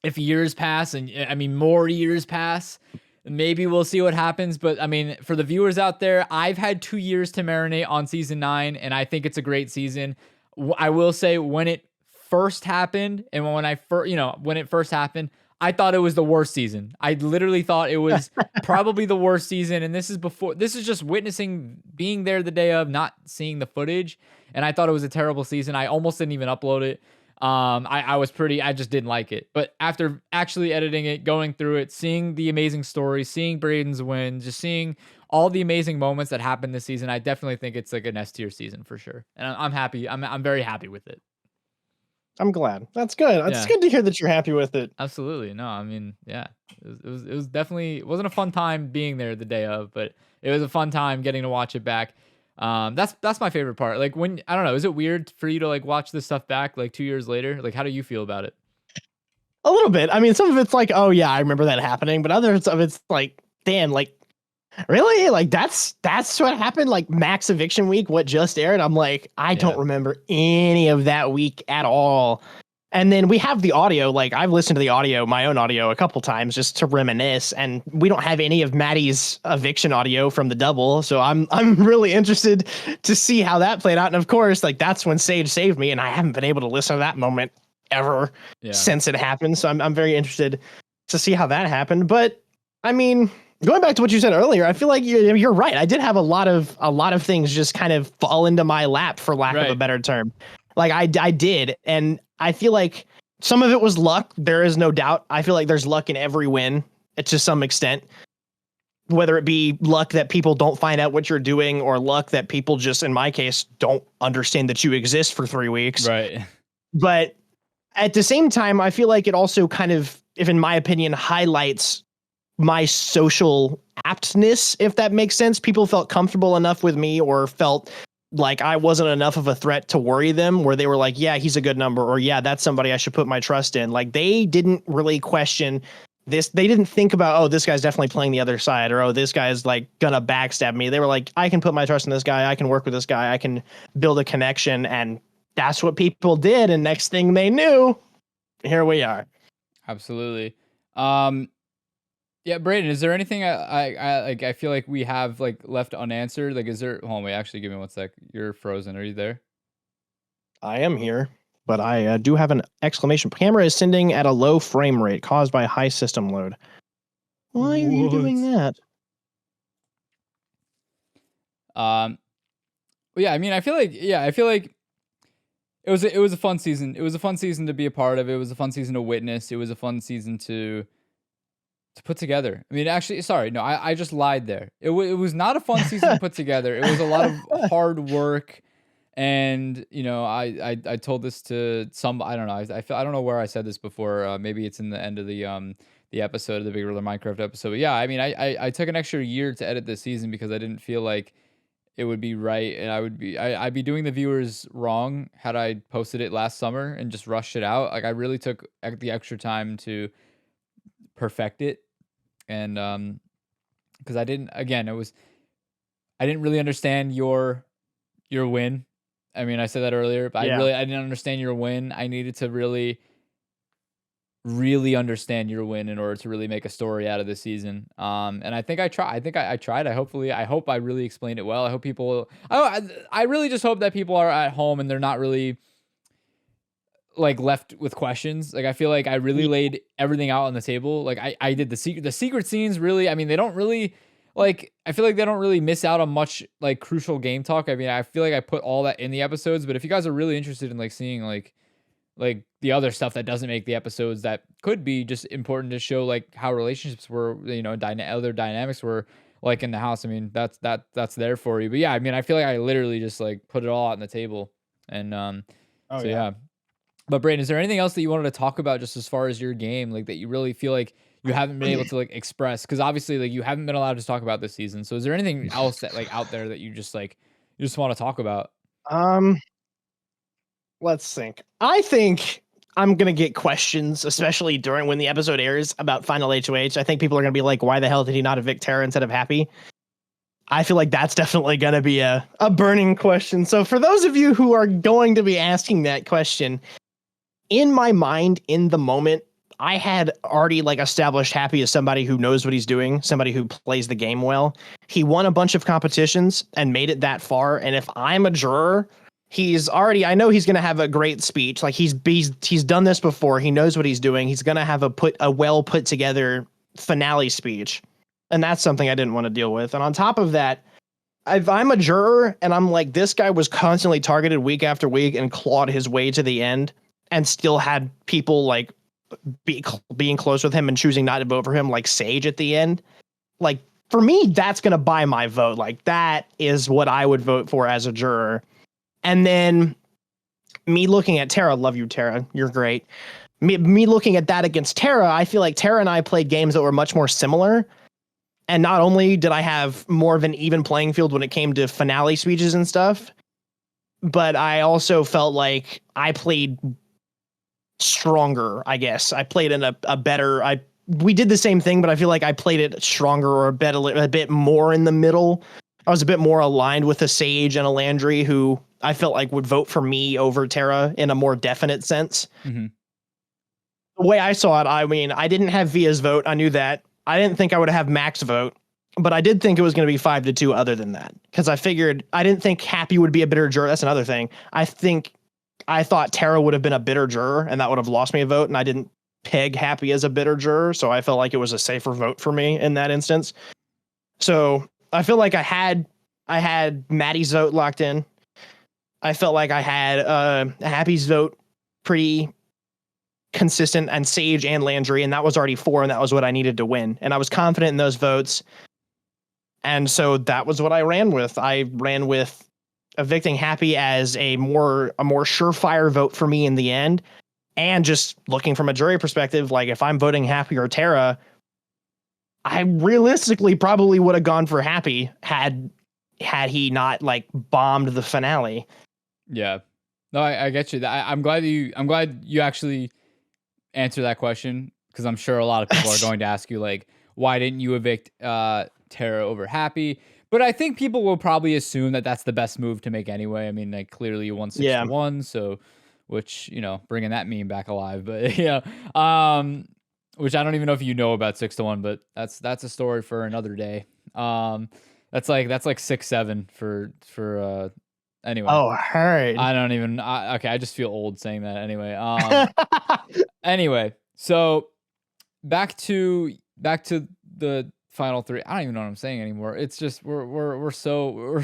if years pass and more years pass, maybe we'll see what happens. But I mean, for the viewers out there, I've had 2 years to marinate on season 9, and I think it's a great season. I will say when it first happened, and when it first happened, I thought it was the worst season. I literally thought it was probably the worst season. And this is just witnessing, being there the day of, not seeing the footage. And I thought it was a terrible season. I almost didn't even upload it. I just didn't like it. But after actually editing it, going through it, seeing the amazing story, seeing Brayden's win, just seeing all the amazing moments that happened this season, I definitely think it's like an S tier season for sure. And I'm happy. I'm very happy with it. I'm glad. That's good. It's good to hear that you're happy with it. Absolutely. No, I mean, yeah, it was definitely, it wasn't a fun time being there the day of, but it was a fun time getting to watch it back. That's my favorite part. Like I don't know, is it weird for you to like watch this stuff back like 2 years later? Like, how do you feel about it? A little bit. I mean, some of it's like, oh yeah, I remember that happening, but others of it's like, damn, like, really? Like that's what happened? Like Max Eviction Week, what just aired? I'm like, I don't remember any of that week at all. And then we have the audio. Like I've listened to the audio, my own audio, a couple times just to reminisce. And we don't have any of Maddie's eviction audio from the double. So I'm really interested to see how that played out. And of course, like that's when Sage saved me, and I haven't been able to listen to that moment ever since it happened. So I'm very interested to see how that happened. But I mean, going back to what you said earlier, I feel like you're right. I did have a lot of things just kind of fall into my lap, for lack of a better term. Like I did, and I feel like some of it was luck. There is no doubt. I feel like there's luck in every win to some extent, whether it be luck that people don't find out what you're doing, or luck that people just, in my case, don't understand that you exist for 3 weeks. Right. But at the same time, I feel like it also kind of, if in my opinion, highlights my social aptness, if that makes sense. People felt comfortable enough with me, or felt like I wasn't enough of a threat to worry them, where they were like, yeah, he's a good number, or yeah, that's somebody I should put my trust in. Like they didn't really question this. They didn't think about, oh, this guy's definitely playing the other side, or, oh, this guy's like gonna backstab me. They were like, I can put my trust in this guy. I can work with this guy. I can build a connection. And that's what people did. And next thing they knew, here we are. Absolutely. Yeah, Brayden, is there anything I feel like we have like left unanswered? Like, is there? Hold on, wait. Actually, give me 1 sec. You're frozen. Are you there? I am here, but I do have an exclamation. Camera is sending at a low frame rate caused by high system load. Why are you doing that? Well, yeah. I mean, I feel like it was a fun season. It was a fun season to be a part of. It was a fun season to witness. It was a fun season to put together. I mean, actually, sorry, no, I just lied there. It was not a fun season to put together. It was a lot of hard work, and I told this to some, I don't know, I don't know where I said this before. Maybe it's in the end of the episode of the Big Brother Minecraft episode. But yeah, I mean, I took an extra year to edit this season because I didn't feel like it would be right, and I'd be doing the viewers wrong had I posted it last summer and just rushed it out. Like I really took the extra time to perfect it, and because I didn't really understand your win. I mean, I said that earlier, but I didn't understand your win. I needed to really understand your win in order to really make a story out of this season. And I think I tried. I hope I really explained it well. I hope people, I really just hope that people are at home and they're not really like left with questions. Like I feel like I really laid everything out on the table. Like I did the secret scenes really. I mean, they don't really like, I feel like they don't really miss out on much like crucial game talk. I mean, I feel like I put all that in the episodes, but if you guys are really interested in like seeing like the other stuff that doesn't make the episodes, that could be just important to show like how relationships were, other dynamics were like in the house. I mean, that's there for you. But yeah, I mean, I feel like I literally just like put it all out on the table. And yeah. But Brayden, is there anything else that you wanted to talk about just as far as your game, like that you really feel like you haven't been able to like express? Because obviously like you haven't been allowed to talk about this season. So is there anything else that like out there that you just want to talk about? Let's think. I think I'm going to get questions, especially during when the episode airs about Final HOH. I think people are going to be like, why the hell did he not evict Terra instead of Happy? I feel like that's definitely going to be a burning question. So for those of you who are going to be asking that question, in my mind, in the moment, I had already like established Happy as somebody who knows what he's doing, somebody who plays the game well. He won a bunch of competitions and made it that far. And if I'm a juror, I know he's going to have a great speech. Like he's done this before. He knows what he's doing. He's going to have a well put together finale speech. And that's something I didn't want to deal with. And on top of that, if I'm a juror and I'm like, this guy was constantly targeted week after week and clawed his way to the end and still had people like being close with him and choosing not to vote for him, like Sage at the end. Like for me, that's going to buy my vote. Like that is what I would vote for as a juror. And then me looking at Terra, love you, Terra. You're great. Me looking at that against Terra, I feel like Terra and I played games that were much more similar. And not only did I have more of an even playing field when it came to finale speeches and stuff, but I also felt like I played stronger, I guess. I played in a better, we did the same thing, but I feel like I played it stronger or a bit more in the middle. I was a bit more aligned with a Sage and a Landry who I felt like would vote for me over Terra in a more definite sense. Mm-hmm. The way I saw it, I mean, I didn't have Via's vote. I knew that. I didn't think I would have Max vote, but I did think it was going to be 5-2 other than that. Because I didn't think Happy would be a bitter juror. That's another thing. I thought Terra would have been a bitter juror and that would have lost me a vote. And I didn't peg Happy as a bitter juror. So I felt like it was a safer vote for me in that instance. So I feel like I had Maddie's vote locked in. I felt like I had Happy's vote pretty consistent, and Sage and Landry, and that was already 4, and that was what I needed to win. And I was confident in those votes. And so that was what I ran with. I ran with evicting Happy as a more surefire vote for me in the end. And just looking from a jury perspective, like if I'm voting Happy or Terra, I realistically probably would have gone for Happy had he not like bombed the finale. Yeah, no, I get you. I'm glad you actually answer that question, because I'm sure a lot of people are going to ask you like, why didn't you evict Terra over Happy? But I think people will probably assume that that's the best move to make anyway. I mean, like clearly you won 6-1, so which, you know, bringing that meme back alive, but yeah, which I don't even know if you know about 6-1, but that's a story for another day. That's like 6-7 for anyway. Oh, heard. I don't even. Okay, I just feel old saying that. Anyway. Anyway, so back to the final 3. I don't even know what I'm saying anymore. It's just we're so.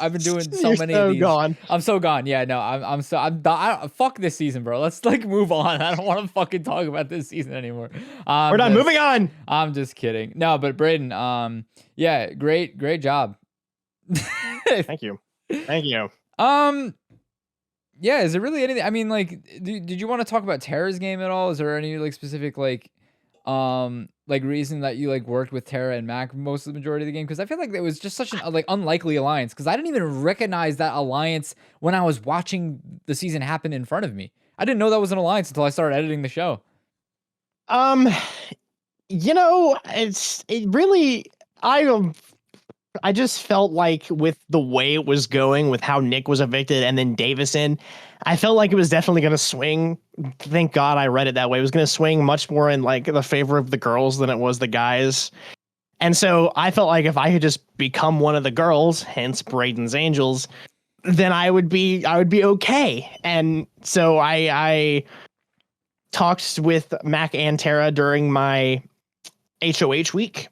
I've been doing so many of these. Gone. I'm so gone. Yeah, no, I'm fuck this season, bro. Let's like move on. I don't want to fucking talk about this season anymore. We're done. Moving on. I'm just kidding. No, but Brayden, yeah, great job. Thank you. Yeah, is there really anything? I mean, like, did you want to talk about Terra's game at all? Is there any like specific like reason that you like worked with Terra and Mac most of the majority of the game? Because I feel like it was just such an like unlikely alliance. Because I didn't even recognize that alliance when I was watching the season happen in front of me. I didn't know that was an alliance until I started editing the show. You know, I just felt like with the way it was going, with how Nick was evicted and then Davison, I felt like it was definitely going to swing. Thank God I read it that way. It was going to swing much more in like the favor of the girls than it was the guys. And so I felt like if I could just become one of the girls, hence Brayden's Angels, then I would be okay. And so I talked with Mac and Terra during my HOH week,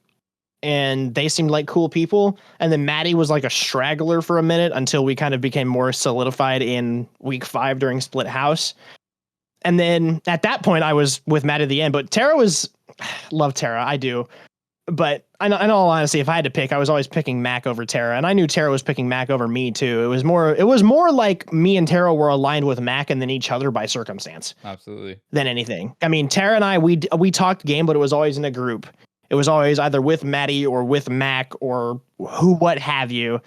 and they seemed like cool people. And then Maddie was like a straggler for a minute until we kind of became more solidified in week 5 during Split House. And then at that point I was with Maddie at the end, but Terra love Terra. I do. But in all honesty, if I had to pick, I was always picking Mac over Terra. And I knew Terra was picking Mac over me too. It was more like me and Terra were aligned with Mac and then each other by circumstance. Absolutely. Than anything. I mean, Terra and I, we talked game, but it was always in a group. It was always either with Maddie or with Mac or what have you.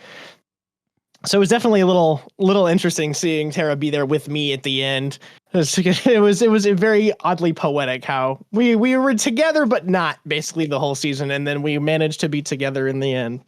So it was definitely a little interesting seeing Tara be there with me at the end. It was very oddly poetic how we were together but not basically the whole season, and then we managed to be together in the end.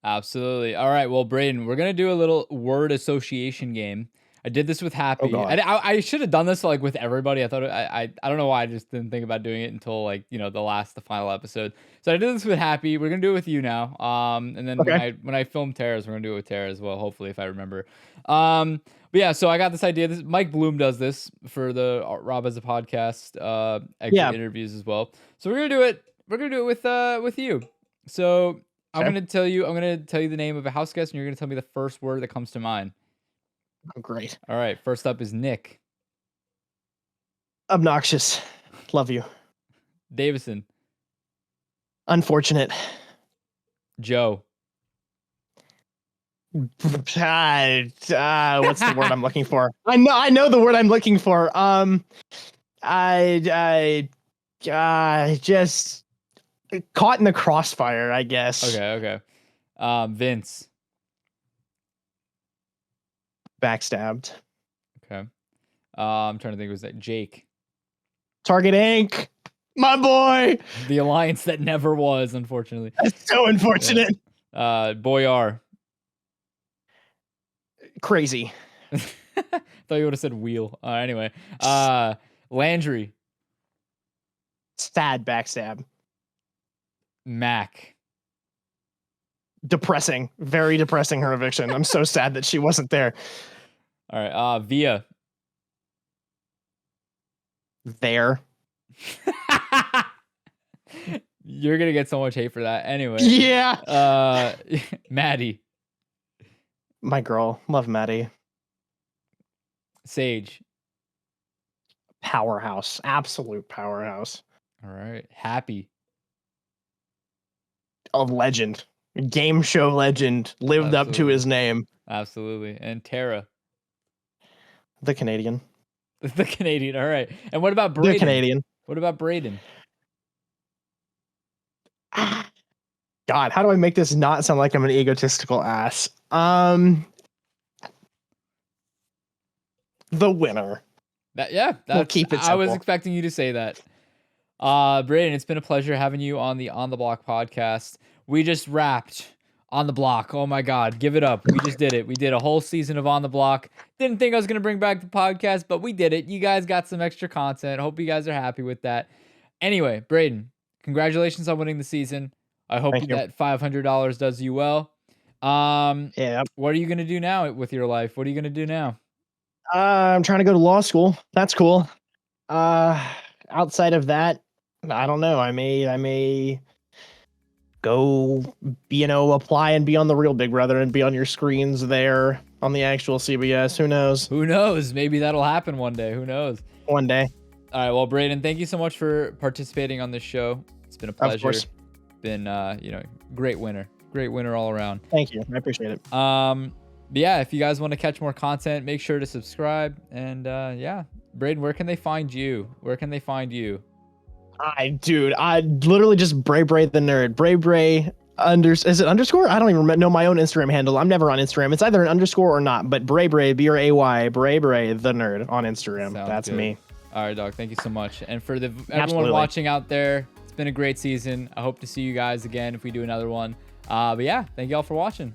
Absolutely. All right. Well, Brayden, we're gonna do a little word association game. I did this with Happy. Oh, God. I should have done this like with everybody. I thought I don't know why I just didn't think about doing it until like the final episode. So I did this with Happy. We're gonna do it with you now. And then Okay. when I film Tara's, we're gonna do it with Tara as well. Hopefully, if I remember. But yeah, so I got this idea. This Mike Bloom does this for the Rob as a podcast exit interviews as well. So we're gonna do it. We're gonna do it with you. So I'm Okay. gonna tell you the name of a house guest, and you're gonna tell me the first word that comes to mind. Oh, great. All right. First up is Nick. Obnoxious. Love you. Davison. Unfortunate. Joe. What's the word I'm looking for? I know the word I'm looking for. I just caught in the crossfire, I guess. Okay. Vince. Backstabbed. Okay. I'm trying to think. Was that Jake? Target Inc. My boy. The alliance that never was, unfortunately. That's so unfortunate. Boyar. Crazy. Thought you would have said wheel. Anyway. Landry. Sad backstab. Mac. Depressing. Very depressing, her eviction. I'm so sad that she wasn't there. All right. Via. There. You're gonna get so much hate for that. Anyway. Yeah. Maddie. My girl. Love Maddie. Sage. Powerhouse. Absolute powerhouse. All right. Happy. A legend. Game show legend. Lived up to Absolutely. his name. Absolutely. And Tara. The Canadian. The Canadian. All right. And what about The Brayden? Canadian. What about Brayden? God, how do I make this not sound like I'm an egotistical ass? The winner. We'll keep it I was simple. expecting you to say that. Brayden, it's been a pleasure having you on the On the Block podcast. We just wrapped On the Block. Oh my God, give it up. We just did it. We did a whole season of On the Block. Didn't think I was going to bring back the podcast, but we did it. You guys got some extra content. Hope you guys are happy with that. Anyway, Brayden, congratulations on winning the season. I hope Thank you. that $500 does you well. Yeah. What are you going to do now with your life? What are you going to do now? I'm trying to go to law school. That's cool. Outside of that, I don't know. I may go, apply and be on the real Big Brother and be on your screens there on the actual CBS. Who knows? Who knows? Maybe that'll happen one day. Who knows? One day. All right. Well, Brayden, thank you so much for participating on this show. It's been a pleasure. Of course. Been, great winner. Great winner all around. Thank you. I appreciate it. But yeah, if you guys want to catch more content, make sure to subscribe. And yeah, Brayden, where can they find you? Where can they find you? I literally just Bray the nerd. Bray is it underscore? I don't even know my own Instagram handle. I'm never on Instagram. It's either an underscore or not. But Bray BRAY Bray the nerd on Instagram. Sounds That's good. me. All right, dog. Thank you so much. And for everyone Absolutely. watching out there, it's been a great season. I hope to see you guys again if we do another one. But yeah, thank you all for watching.